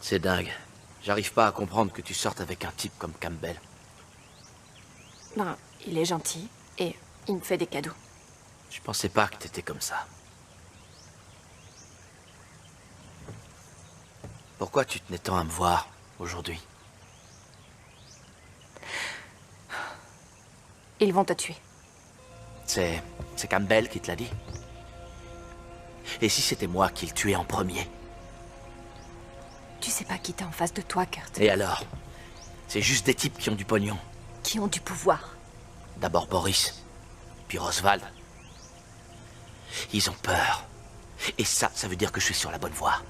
Speaker 5: C'est dingue. J'arrive pas à comprendre que tu sortes avec un type comme Campbell.
Speaker 2: Ben, il est gentil et il me fait des cadeaux.
Speaker 5: Je pensais pas que t'étais comme ça. Pourquoi tu tenais tant à me voir aujourd'hui?
Speaker 2: Ils vont te tuer.
Speaker 5: C'est Campbell qui te l'a dit? Et si c'était moi qui le tuais en premier?
Speaker 2: Tu sais pas qui t'es en face de toi, Kurt.
Speaker 5: Et alors? C'est juste des types qui ont du pognon.
Speaker 2: Qui ont du pouvoir.
Speaker 5: D'abord Boris, puis Roswald. Ils ont peur. Et ça veut dire que je suis sur la bonne voie.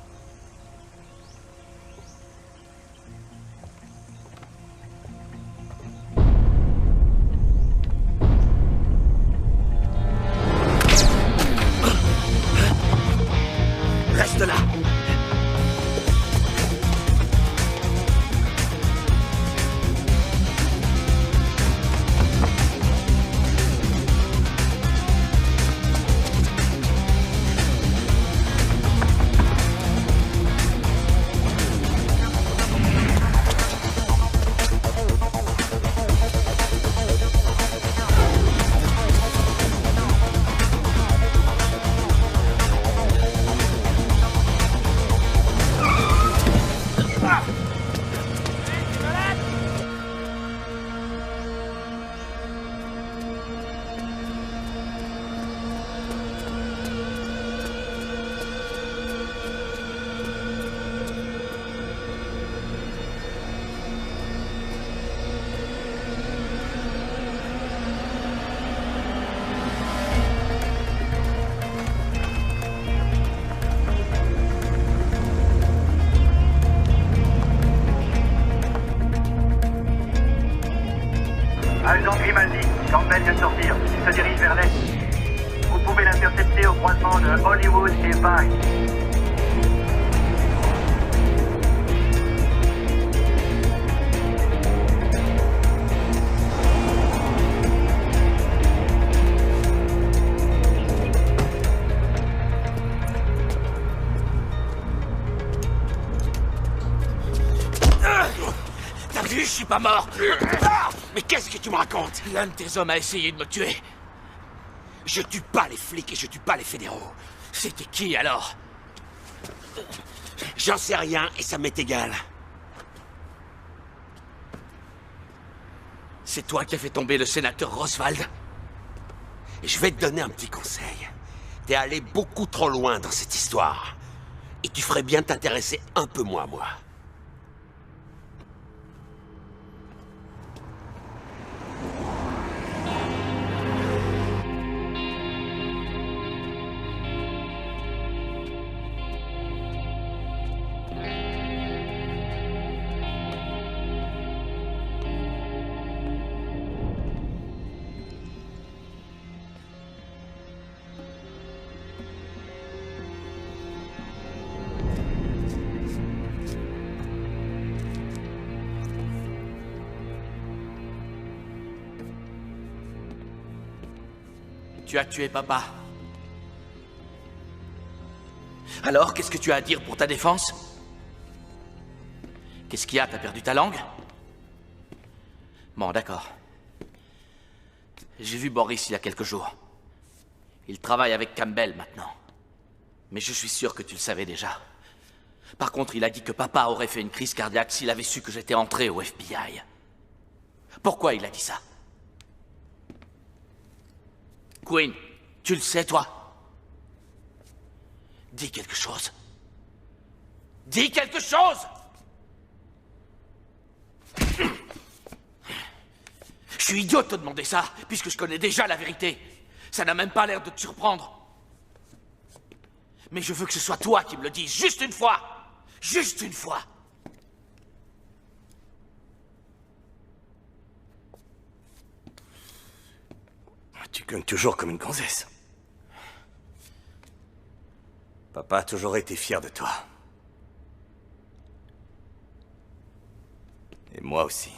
Speaker 5: Reste là!
Speaker 16: Vous pouvez l'intercepter au croisement de Hollywood et Vine.
Speaker 5: T'as vu, je suis pas mort.
Speaker 7: Mais qu'est-ce que tu me racontes?
Speaker 5: L'un de tes hommes a essayé de me tuer.
Speaker 7: Je tue pas les flics et je tue pas les fédéraux.
Speaker 5: C'était qui alors?
Speaker 7: J'en sais rien et ça m'est égal.
Speaker 5: C'est toi qui as fait tomber le sénateur Roswald?
Speaker 7: Je vais te donner un petit conseil. T'es allé beaucoup trop loin dans cette histoire. Et tu ferais bien t'intéresser un peu moins à moi.
Speaker 5: Tu as tué papa. Alors, qu'est-ce que tu as à dire pour ta défense? Qu'est-ce qu'il y a? T'as perdu ta langue? Bon, d'accord. J'ai vu Boris il y a quelques jours. Il travaille avec Campbell maintenant. Mais je suis sûr que tu le savais déjà. Par contre, il a dit que papa aurait fait une crise cardiaque s'il avait su que j'étais entré au FBI. Pourquoi il a dit ça? Quinn, tu le sais, toi? Dis quelque chose. Dis quelque chose! Je suis idiot de te demander ça, puisque je connais déjà la vérité. Ça n'a même pas l'air de te surprendre. Mais je veux que ce soit toi qui me le dises, juste une fois! Juste une fois!
Speaker 9: Tu cognes toujours comme une gonzesse. Papa a toujours été fier de toi. Et moi aussi.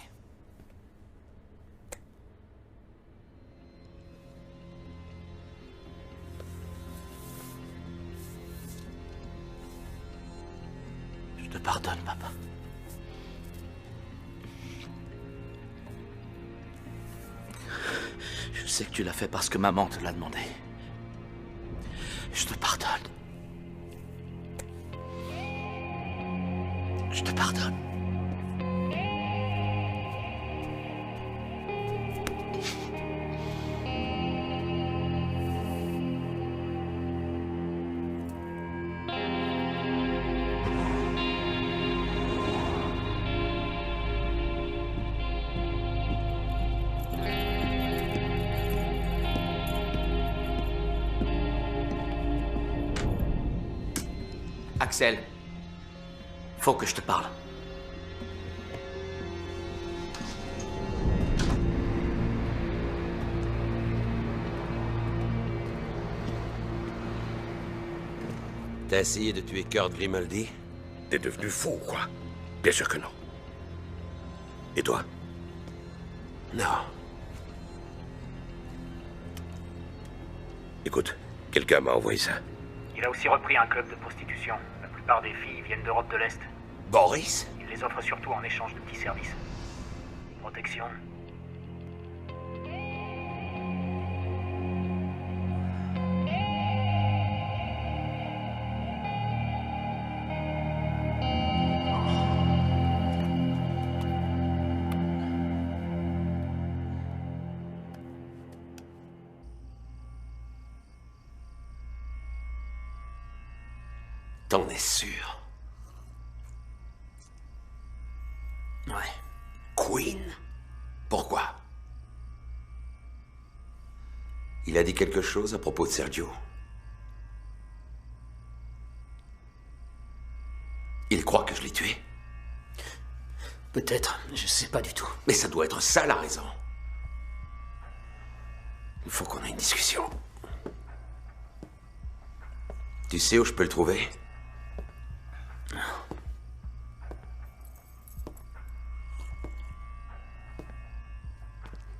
Speaker 5: Je te pardonne, papa. Je sais que tu l'as fait parce que maman te l'a demandé. Je te pardonne. Je te pardonne. Axel, faut que je te parle.
Speaker 7: T'as essayé de tuer Kurt Grimaldi?
Speaker 3: T'es devenu fou, quoi? Bien sûr que non. Et toi?
Speaker 7: Non.
Speaker 3: Écoute, quelqu'un m'a envoyé ça.
Speaker 16: Il a aussi repris un club de prostitution. La plupart des filles viennent d'Europe de l'Est.
Speaker 7: Boris?
Speaker 16: Il les offre surtout en échange de petits services. Protection.
Speaker 7: T'en es sûr?
Speaker 5: Ouais.
Speaker 7: Quinn? Pourquoi? Il a dit quelque chose à propos de Sergio. Il croit que je l'ai tué?
Speaker 8: Peut-être, je sais pas du tout.
Speaker 7: Mais ça doit être ça la raison. Il faut qu'on ait une discussion. Tu sais où je peux le trouver?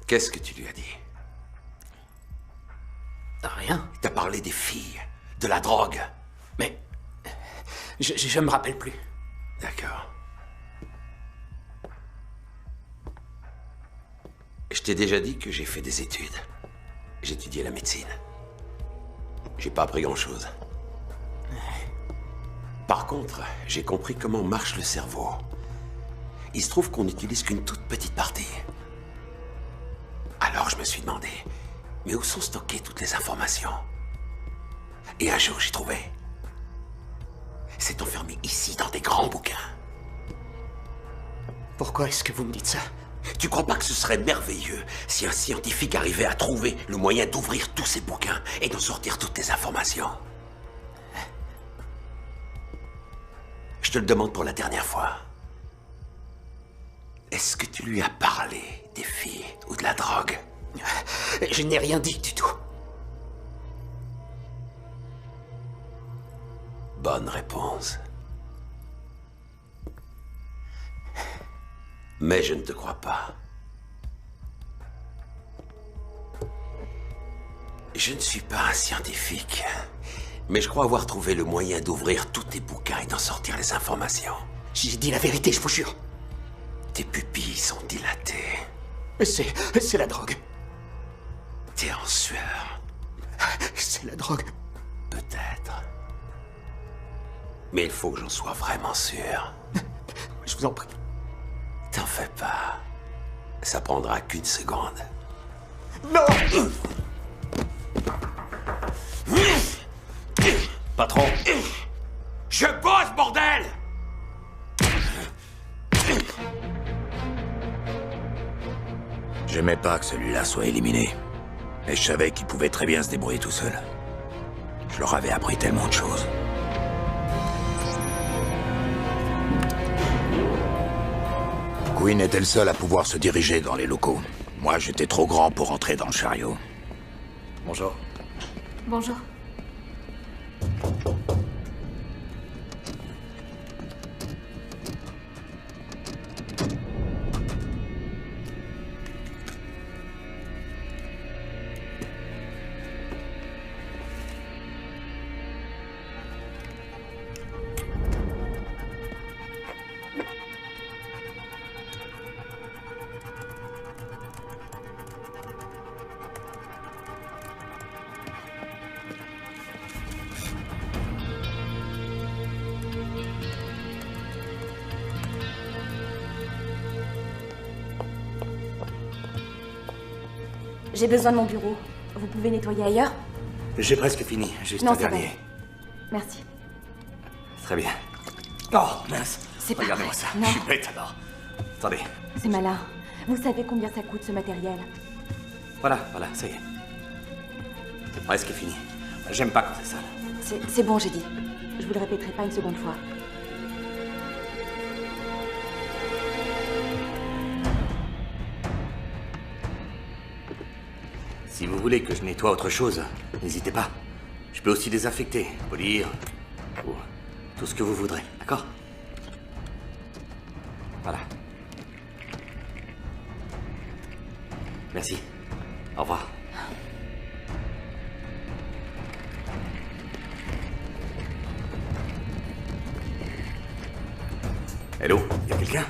Speaker 7: Qu'est-ce que tu lui as dit?
Speaker 8: Rien.
Speaker 7: T'as parlé des filles, de la drogue.
Speaker 8: Mais... Je me rappelle plus.
Speaker 7: D'accord. Je t'ai déjà dit que j'ai fait des études. J'ai étudié la médecine. J'ai pas appris grand-chose. Par contre, j'ai compris comment marche le cerveau. Il se trouve qu'on n'utilise qu'une toute petite partie. Alors je me suis demandé, mais où sont stockées toutes les informations? Et un jour, j'ai trouvé. C'est enfermé ici, dans des grands bouquins.
Speaker 8: Pourquoi est-ce que vous me dites ça?
Speaker 7: Tu crois pas que ce serait merveilleux si un scientifique arrivait à trouver le moyen d'ouvrir tous ces bouquins et d'en sortir toutes les informations? Je te le demande pour la dernière fois. Est-ce que tu lui as parlé des filles ou de la drogue?
Speaker 8: Je n'ai rien dit du tout.
Speaker 7: Bonne réponse. Mais je ne te crois pas. Je ne suis pas un scientifique, mais je crois avoir trouvé le moyen d'ouvrir tous tes bouquins et d'en sortir les informations.
Speaker 8: J'ai dit la vérité, je vous jure.
Speaker 7: Tes pupilles sont dilatées.
Speaker 8: C'est la drogue.
Speaker 7: T'es en sueur.
Speaker 8: C'est la drogue.
Speaker 7: Peut-être. Mais il faut que j'en sois vraiment sûr.
Speaker 8: Je vous en prie.
Speaker 7: T'en fais pas. Ça prendra qu'une seconde.
Speaker 8: Non!
Speaker 9: Patron.
Speaker 7: Je bosse, bordel!
Speaker 1: J'aimais pas que celui-là soit éliminé. Mais je savais qu'il pouvait très bien se débrouiller tout seul. Je leur avais appris tellement de choses. Quinn était le seul à pouvoir se diriger dans les locaux. Moi, j'étais trop grand pour entrer dans le chariot.
Speaker 9: Bonjour.
Speaker 2: Bonjour. J'ai besoin de mon bureau. Vous pouvez nettoyer ailleurs?
Speaker 9: J'ai presque fini, juste
Speaker 2: Non,
Speaker 9: un
Speaker 2: ça va.
Speaker 9: dernier.
Speaker 2: Merci.
Speaker 9: Très bien. Oh, mince.
Speaker 2: C'est pas
Speaker 9: Regardez-moi
Speaker 2: vrai.
Speaker 9: ça.
Speaker 2: Non.
Speaker 9: Je suis bête alors. Attendez.
Speaker 2: C'est malin. Vous savez combien ça coûte ce matériel?
Speaker 9: Voilà, ça y est. Presque fini. J'aime pas quand c'est sale.
Speaker 2: C'est bon, j'ai dit. Je vous le répéterai pas une seconde fois.
Speaker 9: Si vous voulez que je nettoie autre chose, n'hésitez pas. Je peux aussi désinfecter, polir, ou tout ce que vous voudrez, d'accord? Voilà. Merci. Au revoir. Hello, y a quelqu'un?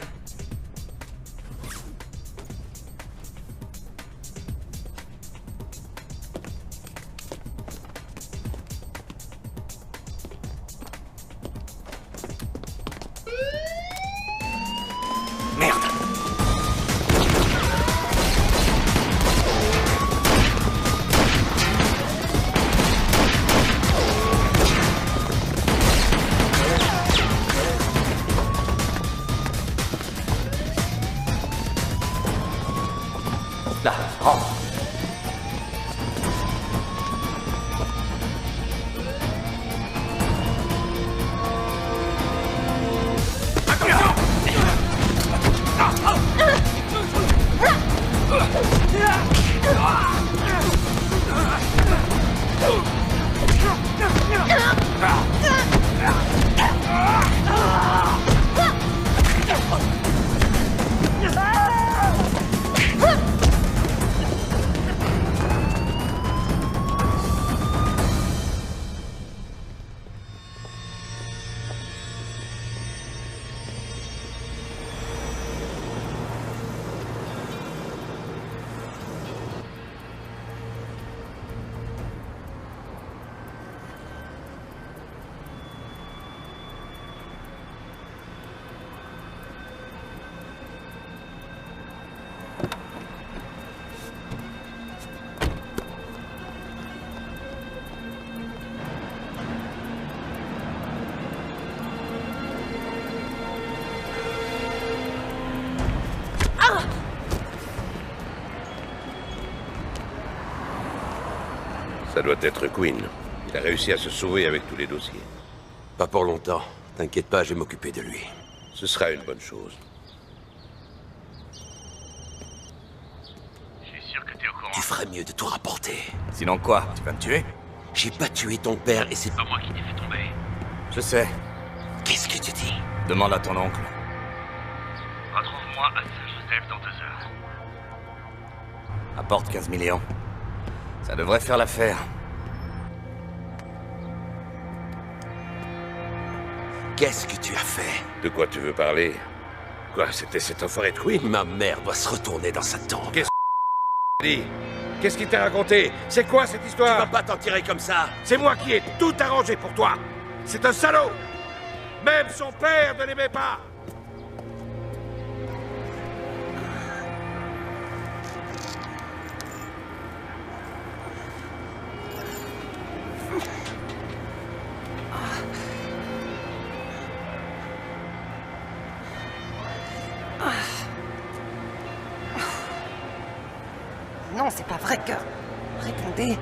Speaker 9: Merde!
Speaker 3: Ça doit être Quinn. Il a réussi à se sauver avec tous les dossiers.
Speaker 7: Pas pour longtemps. T'inquiète pas, je vais m'occuper de lui.
Speaker 3: Ce sera une bonne chose.
Speaker 15: Je suis sûr que t'es au courant.
Speaker 7: Tu ferais mieux de tout rapporter.
Speaker 9: Sinon quoi? Tu vas me tuer?
Speaker 7: J'ai pas tué ton père et c'est
Speaker 15: pas moi qui t'ai fait tomber.
Speaker 9: Je sais.
Speaker 7: Qu'est-ce que tu dis?
Speaker 9: Demande à ton oncle.
Speaker 15: Retrouve-moi à Saint-Joseph dans 2 heures.
Speaker 9: Apporte 15 millions. Ça devrait faire l'affaire.
Speaker 7: Qu'est-ce que tu as fait?
Speaker 3: De quoi tu veux parler? Quoi, c'était cet enfoiré de Quinn?
Speaker 7: Ma mère doit se retourner dans sa tombe.
Speaker 3: Qu'est-ce que dit? Qu'est-ce qu'il t'a raconté? C'est quoi cette histoire?
Speaker 7: Tu vas pas t'en tirer comme ça.
Speaker 3: C'est moi qui ai tout arrangé pour toi. C'est un salaud. Même son père ne l'aimait pas.
Speaker 14: Non, c'est pas vrai que... Répondez...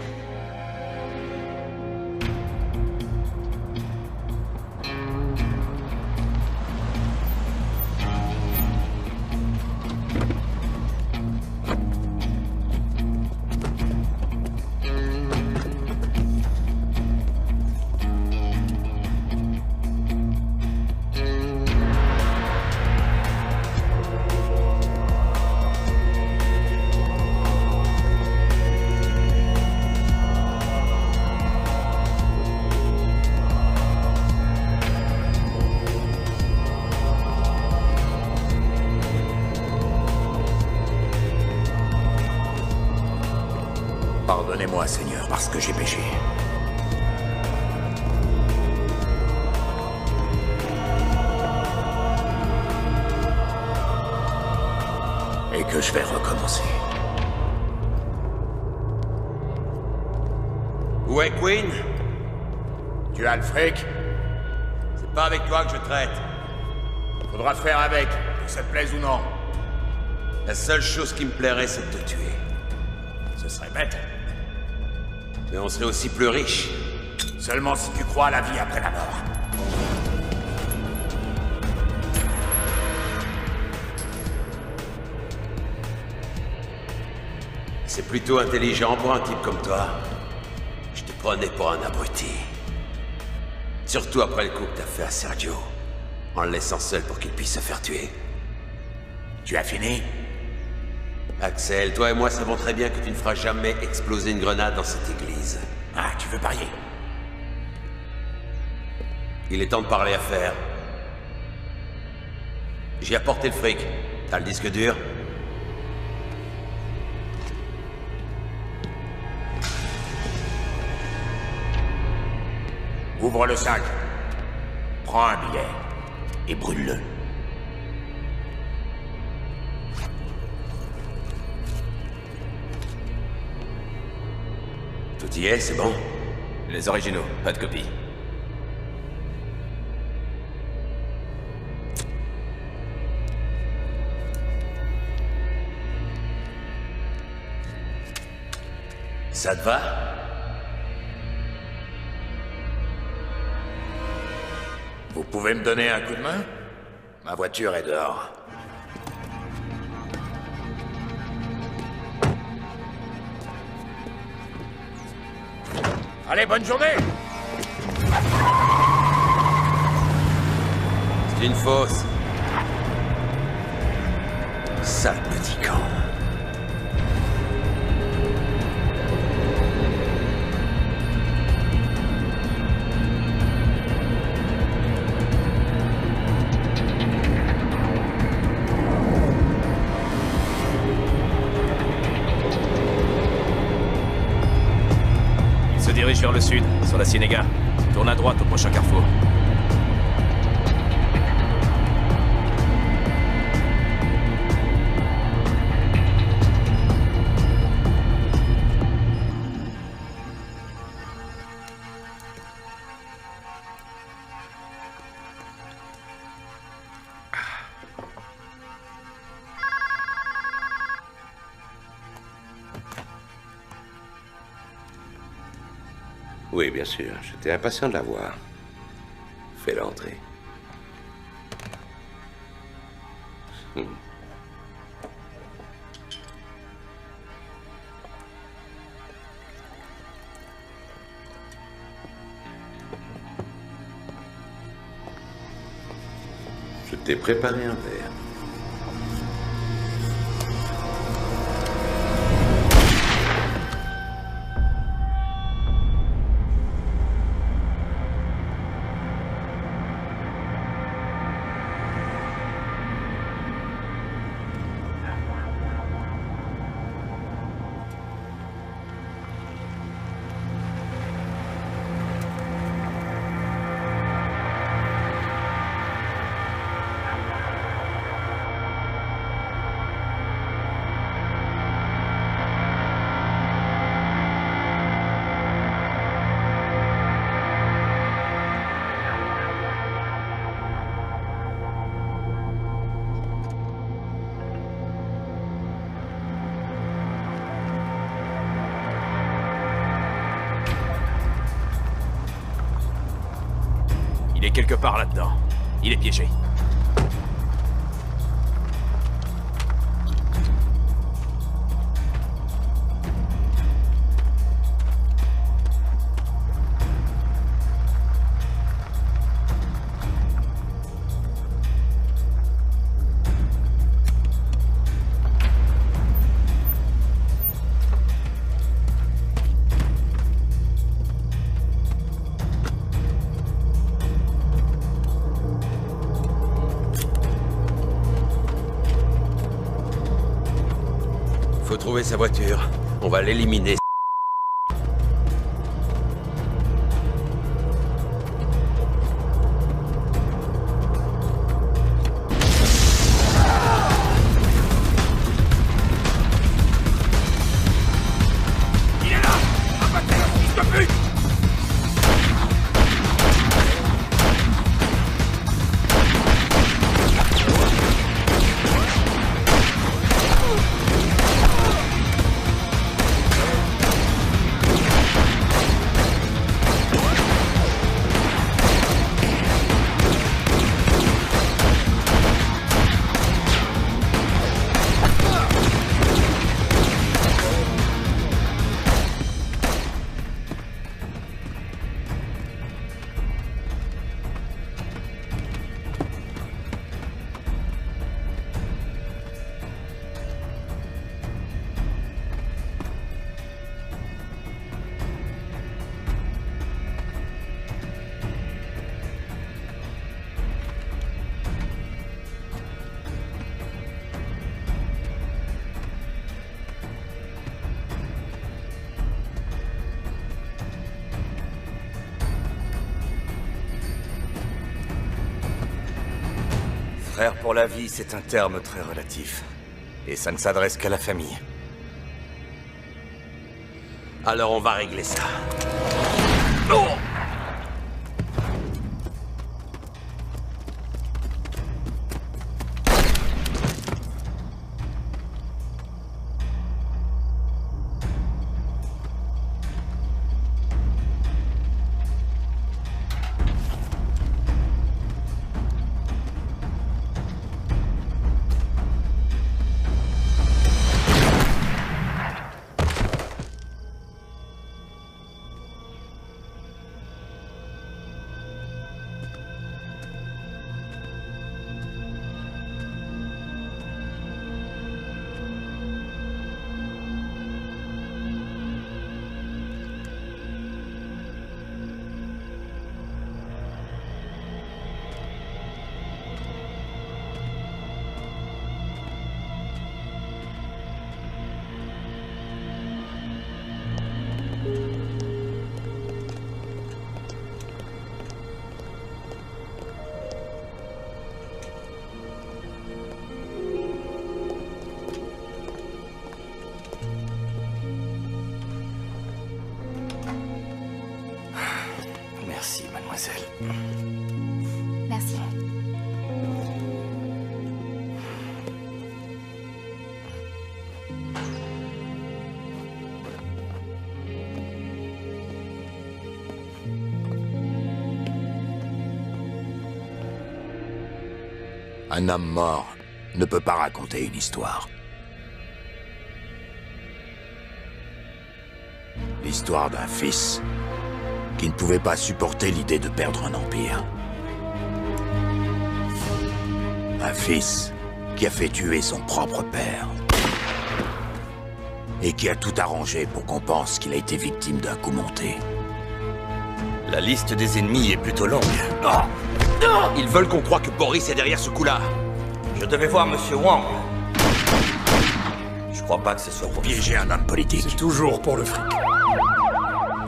Speaker 1: Pardonnez-moi, Seigneur, parce que j'ai péché. Et que je vais recommencer.
Speaker 7: Où est Quinn?
Speaker 1: Tu as le fric?
Speaker 7: C'est pas avec toi que je traite.
Speaker 1: Faudra faire avec, que ça te plaise ou non.
Speaker 7: La seule chose qui me plairait, c'est de te tuer.
Speaker 1: Ce serait bête.
Speaker 7: Mais on serait aussi plus riche.
Speaker 1: Seulement si tu crois à la vie après la mort.
Speaker 7: C'est plutôt intelligent pour un type comme toi. Je te prenais pour un abruti. Surtout après le coup que t'as fait à Sergio. En le laissant seul pour qu'il puisse se faire tuer.
Speaker 1: Tu as fini?
Speaker 7: Axel, toi et moi savons très bien que tu ne feras jamais exploser une grenade dans cette église.
Speaker 1: Ah, tu veux parier?
Speaker 7: Il est temps de parler affaires. J'ai apporté le fric. T'as le disque dur?
Speaker 1: Ouvre le sac. Prends un billet. Et brûle-le.
Speaker 7: Tout y est, c'est bon?
Speaker 10: Les originaux, pas de copie.
Speaker 7: Ça te va?
Speaker 1: Vous pouvez me donner un coup de main? Ma voiture est dehors. Allez, bonne journée!
Speaker 7: C'est une fausse. Sale petit camp.
Speaker 10: Dirige vers le sud, sur la Ciénéga. Tourne à droite au prochain carrefour.
Speaker 3: Oui, bien sûr. J'étais impatient de la voir. Fais-la entrer. Je t'ai préparé un verre.
Speaker 10: Il est quelque part là-dedans. Il est piégé.
Speaker 3: Faut trouver sa voiture. On va l'éliminer.
Speaker 12: Il est là! Abattez le fils de pute!
Speaker 9: Frère pour la vie, c'est un terme très relatif. Et ça ne s'adresse qu'à la famille.
Speaker 3: Alors on va régler ça.
Speaker 9: Merci, mademoiselle.
Speaker 11: Merci.
Speaker 1: Un homme mort ne peut pas raconter une histoire. L'histoire d'un fils qui ne pouvait pas supporter l'idée de perdre un empire. Un fils qui a fait tuer son propre père. Et qui a tout arrangé pour qu'on pense qu'il a été victime d'un coup monté.
Speaker 9: La liste des ennemis est plutôt longue.
Speaker 7: Ils veulent qu'on croie que Boris est derrière ce coup-là.
Speaker 9: Je devais voir Monsieur Wang. Je crois pas que ce soit pour
Speaker 1: piéger un homme politique.
Speaker 4: C'est toujours pour le fric.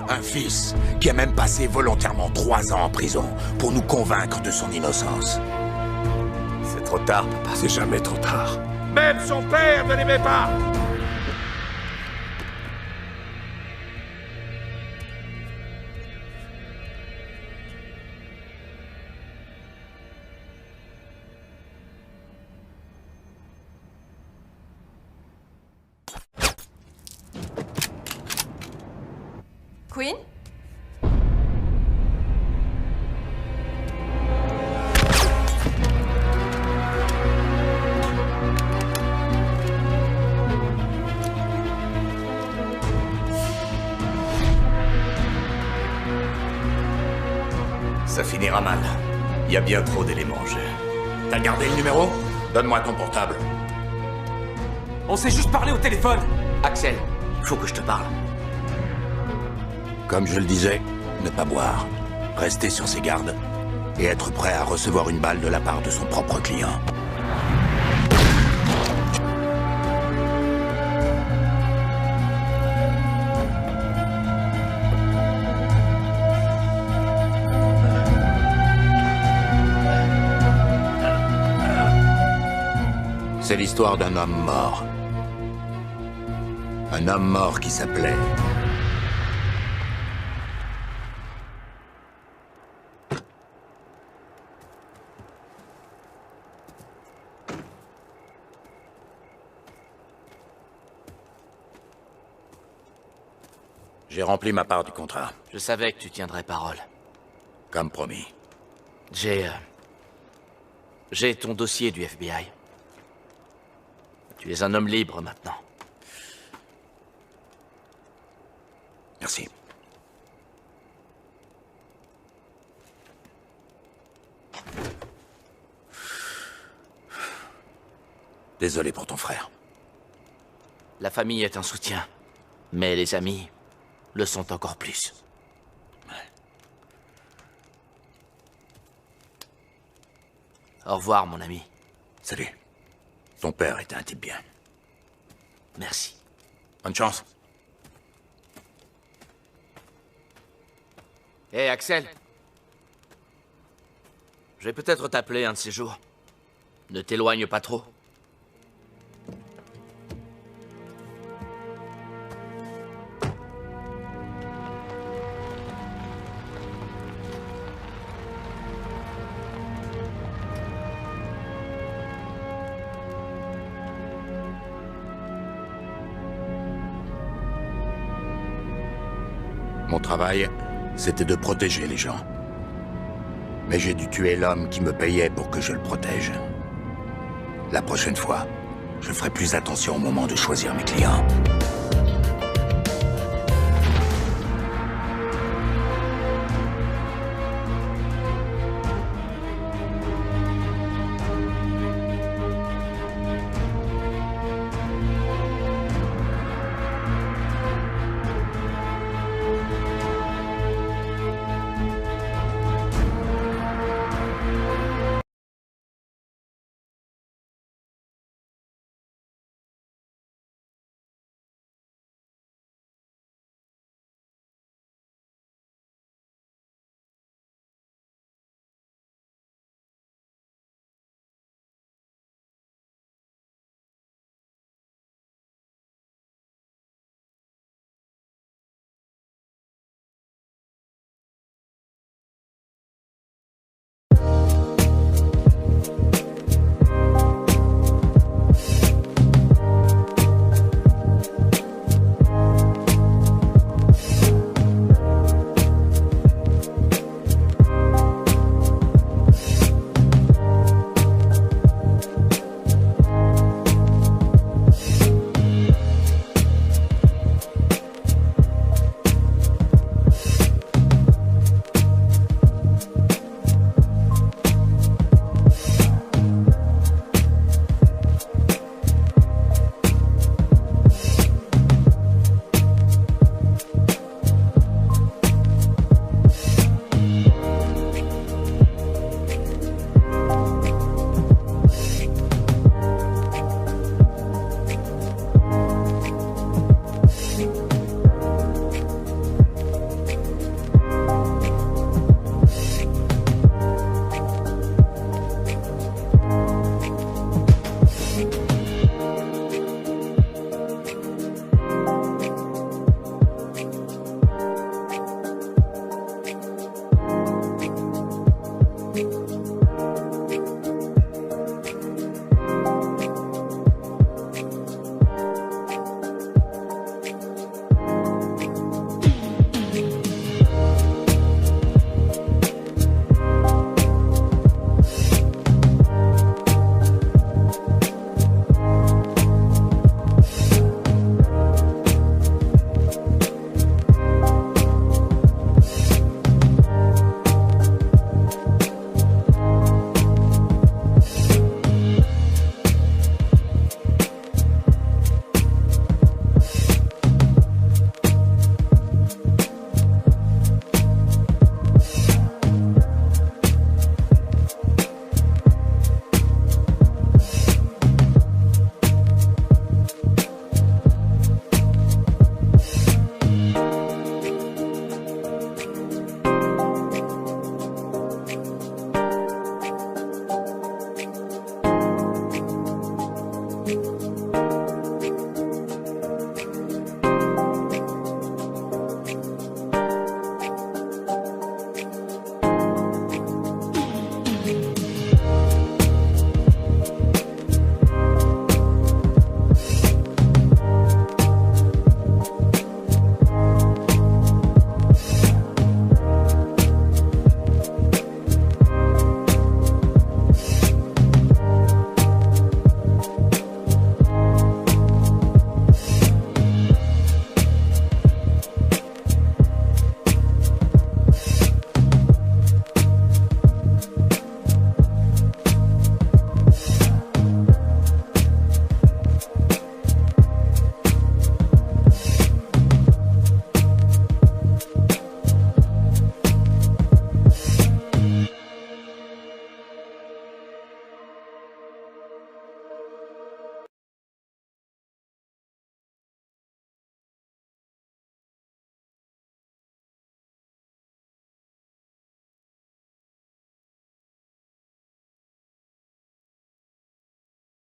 Speaker 1: Un fils qui a même passé volontairement 3 ans en prison pour nous convaincre de son innocence.
Speaker 9: C'est trop tard, papa.
Speaker 4: C'est jamais trop tard.
Speaker 12: Même son père ne l'aimait pas.
Speaker 2: Queen?
Speaker 9: Ça finira mal. Il y a bien trop d'éléments en jeu.
Speaker 1: T'as gardé le numéro? Donne-moi ton portable.
Speaker 10: On s'est juste parlé au téléphone.
Speaker 5: Axel, il faut que je te parle.
Speaker 1: Comme je le disais, ne pas boire, rester sur ses gardes et être prêt à recevoir une balle de la part de son propre client. C'est l'histoire d'un homme mort. Un homme mort qui s'appelait... J'ai rempli ma part du contrat.
Speaker 5: Je savais que tu tiendrais parole.
Speaker 1: Comme promis.
Speaker 5: J'ai ton dossier du FBI. Tu es un homme libre maintenant.
Speaker 1: Merci. Désolé pour ton frère.
Speaker 5: La famille est un soutien, mais les amis le sont encore plus. Au revoir, mon ami.
Speaker 1: Salut. Ton père était un type bien.
Speaker 5: Merci.
Speaker 1: Bonne chance.
Speaker 5: Hé, Axel. Je vais peut-être t'appeler un de ces jours. Ne t'éloigne pas trop.
Speaker 1: Mon travail, c'était de protéger les gens. Mais j'ai dû tuer l'homme qui me payait pour que je le protège. La prochaine fois, je ferai plus attention au moment de choisir mes clients.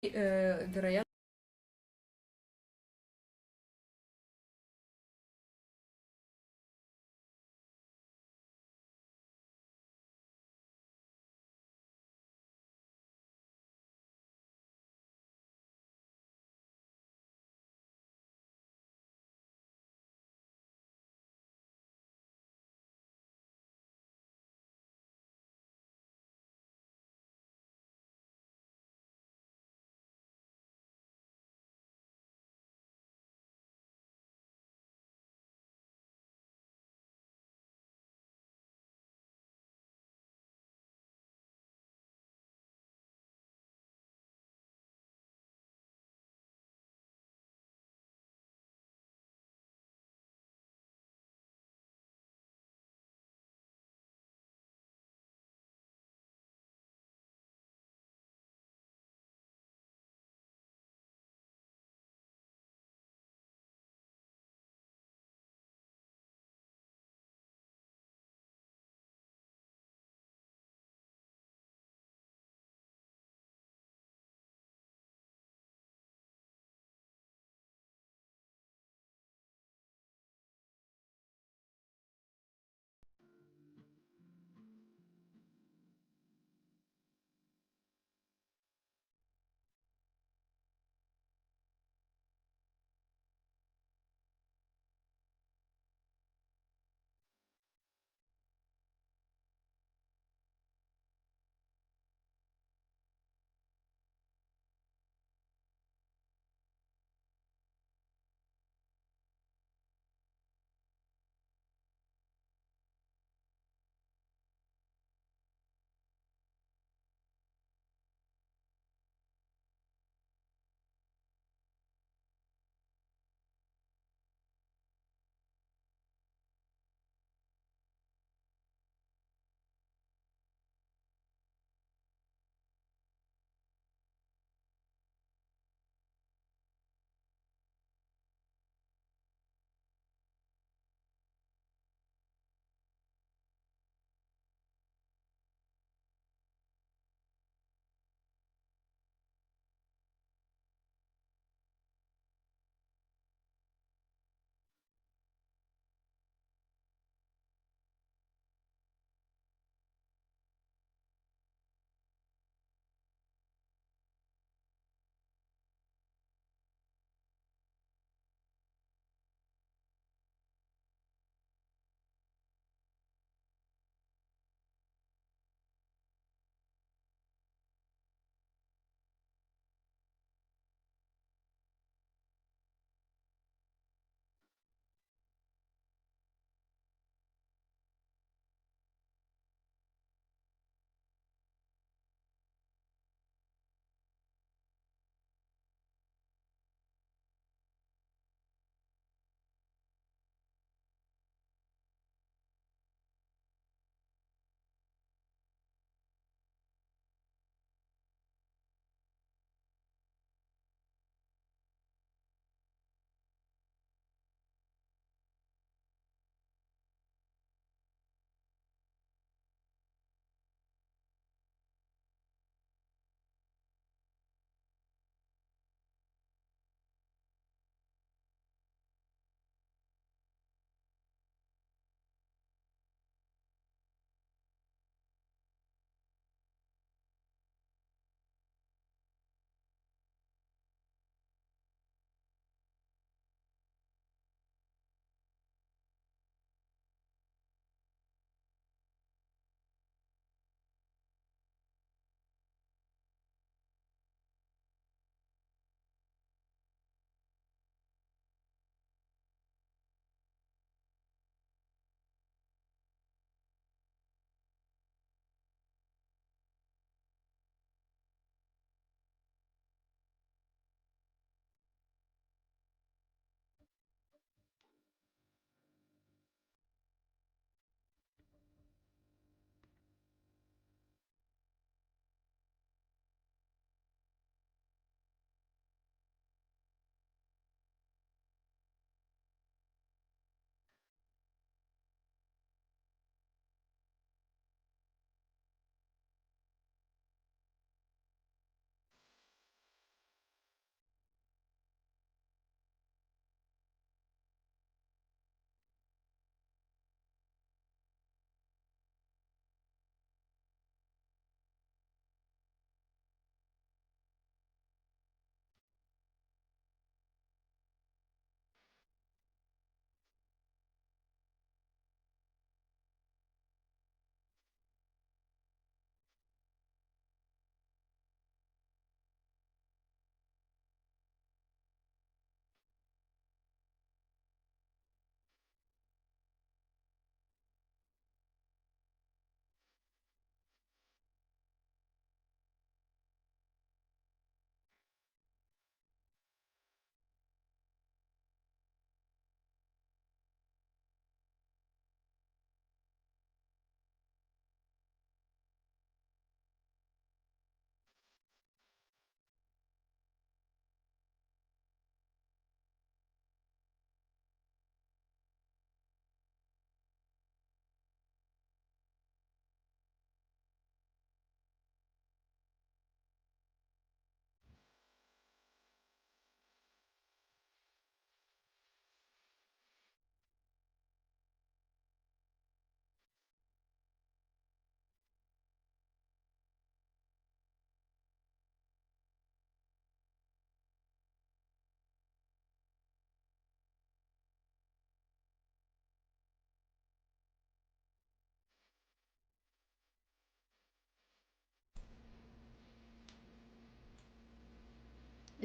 Speaker 17: вероятно,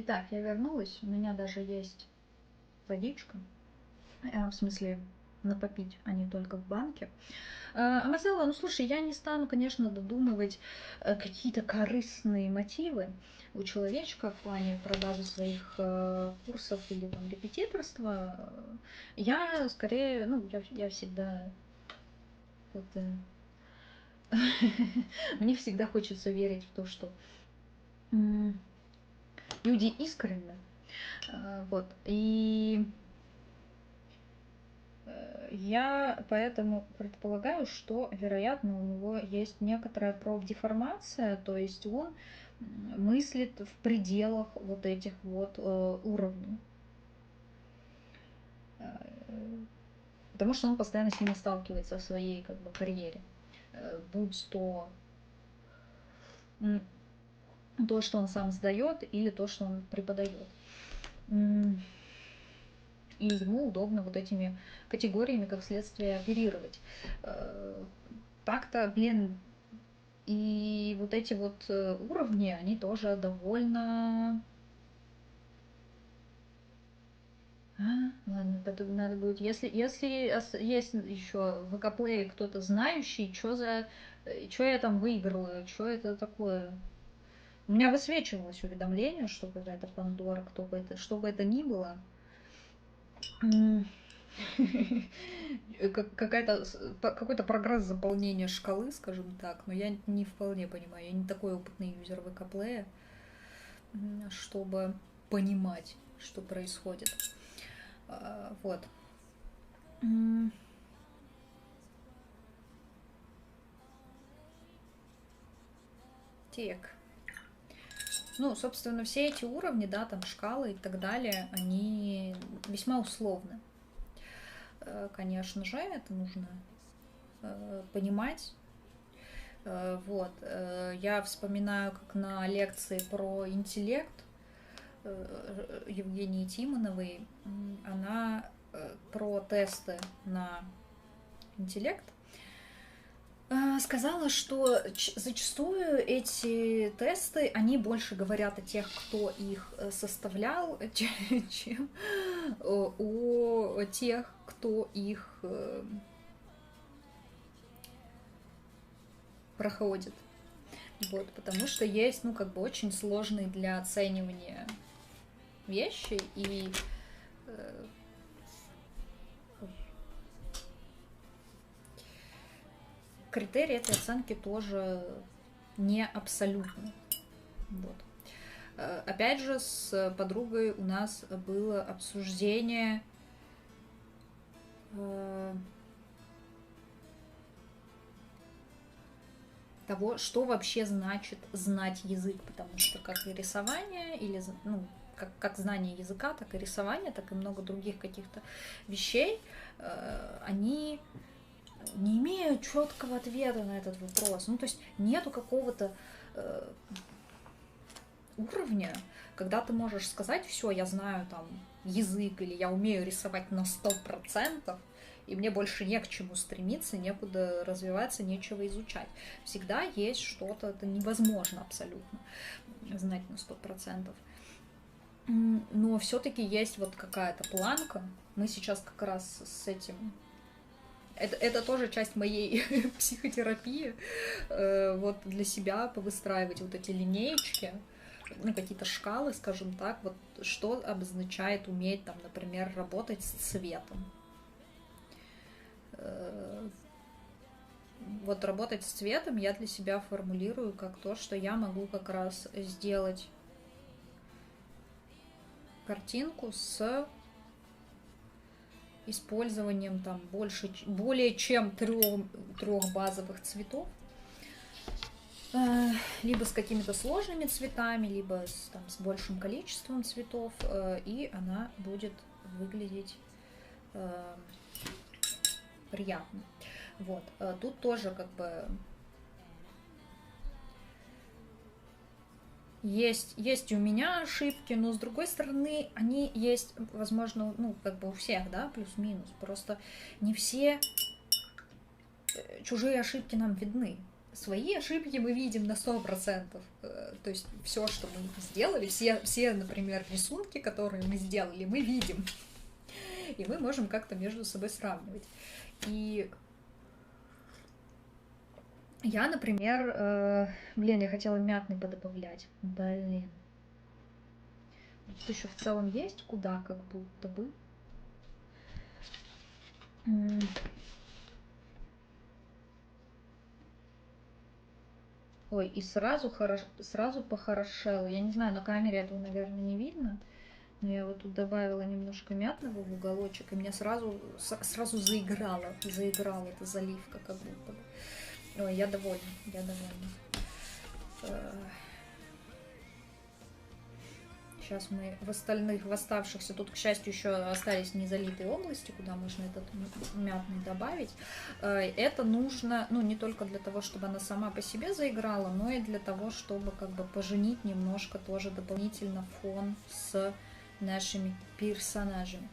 Speaker 17: Итак, я вернулась. У меня даже есть водичка. В смысле, на попить, а не только в банке. Марселла, ну слушай, я не стану, конечно, додумывать какие-то корыстные мотивы у человечка в плане продажи своих курсов или там репетиторства. Я скорее, ну, я всегда мне всегда хочется верить в то, что люди искренны. Вот. И я поэтому предполагаю, что, вероятно, у него есть некоторая профдеформация, то есть он мыслит в пределах вот этих вот уровней. Потому что он постоянно с ними сталкивается в своей как бы карьере. Будь то то, что он сам сдает, или то, что он преподает. И ему удобно вот этими категориями, как следствие, оперировать. Так-то, блин, и вот эти вот уровни, они тоже довольно... Ладно, надо будет... Если есть еще в ВК-плее кто-то знающий, что я там выигрываю, что это такое... У меня высвечивалось уведомление, что какая-то Пандора, что бы это ни было. Какой-то прогресс заполнения шкалы, скажем так, но я не вполне понимаю, я не такой опытный юзер ВК-плея, чтобы понимать, что происходит. Вот. Так. Ну, собственно, все эти уровни, да, там шкалы и так далее, они весьма условны. Конечно же, это нужно понимать. Вот. Я вспоминаю, как на лекции про интеллект Евгении Тимоновой, она про тесты на интеллект сказала, что зачастую эти тесты, они больше говорят о тех, кто их составлял, чем о тех, кто их проходит. Вот, потому что есть, ну, как бы очень сложные для оценивания вещи, и критерии этой оценки тоже не абсолютны. Вот. Опять же, с подругой у нас было обсуждение того, что вообще значит знать язык, потому что как и рисование, или, ну, как знание языка, так и рисование, так и много других каких-то вещей, они не имеют четкого ответа на этот вопрос. Ну, то есть нету какого-то уровня, когда ты можешь сказать: все, я знаю там язык, или я умею рисовать на 100%, и мне больше не к чему стремиться, некуда развиваться, нечего изучать. Всегда есть что-то, это невозможно абсолютно знать на 100%. Но все-таки есть вот какая-то планка. Мы сейчас как раз с этим... Это тоже часть моей психотерапии. Вот для себя повыстраивать вот эти линеечки, ну, какие-то шкалы, скажем так, вот что обозначает уметь, там, например, работать с цветом. Вот работать с цветом я для себя формулирую как то, что я могу как раз сделать картинку с использованием там более чем трех базовых цветов, либо с какими-то сложными цветами, либо с большим количеством цветов, и она будет выглядеть приятно. Вот. Тут тоже как бы есть у меня ошибки, но с другой стороны они есть, возможно, ну, как бы у всех, да, плюс-минус. Просто не все чужие ошибки нам видны. свои ошибки мы видим на 100%. То есть все, что мы сделали, все, например, рисунки, которые мы сделали, мы видим. И мы можем как-то между собой сравнивать. И я, например, блин, я хотела мятный подобавлять. Блин. Тут еще в целом есть куда, как будто бы. Ой, и сразу похорошело. Я не знаю, на камере этого, наверное, не видно. Но я вот тут добавила немножко мятного в уголочек, и меня сразу заиграла эта заливка, как будто бы. Ой, я довольна. Сейчас мы в оставшихся, тут, к счастью, еще остались незалитые области, куда можно этот мятный добавить. Это нужно, ну, не только для того, чтобы она сама по себе заиграла, но и для того, чтобы как бы поженить немножко тоже дополнительно фон с нашими персонажами.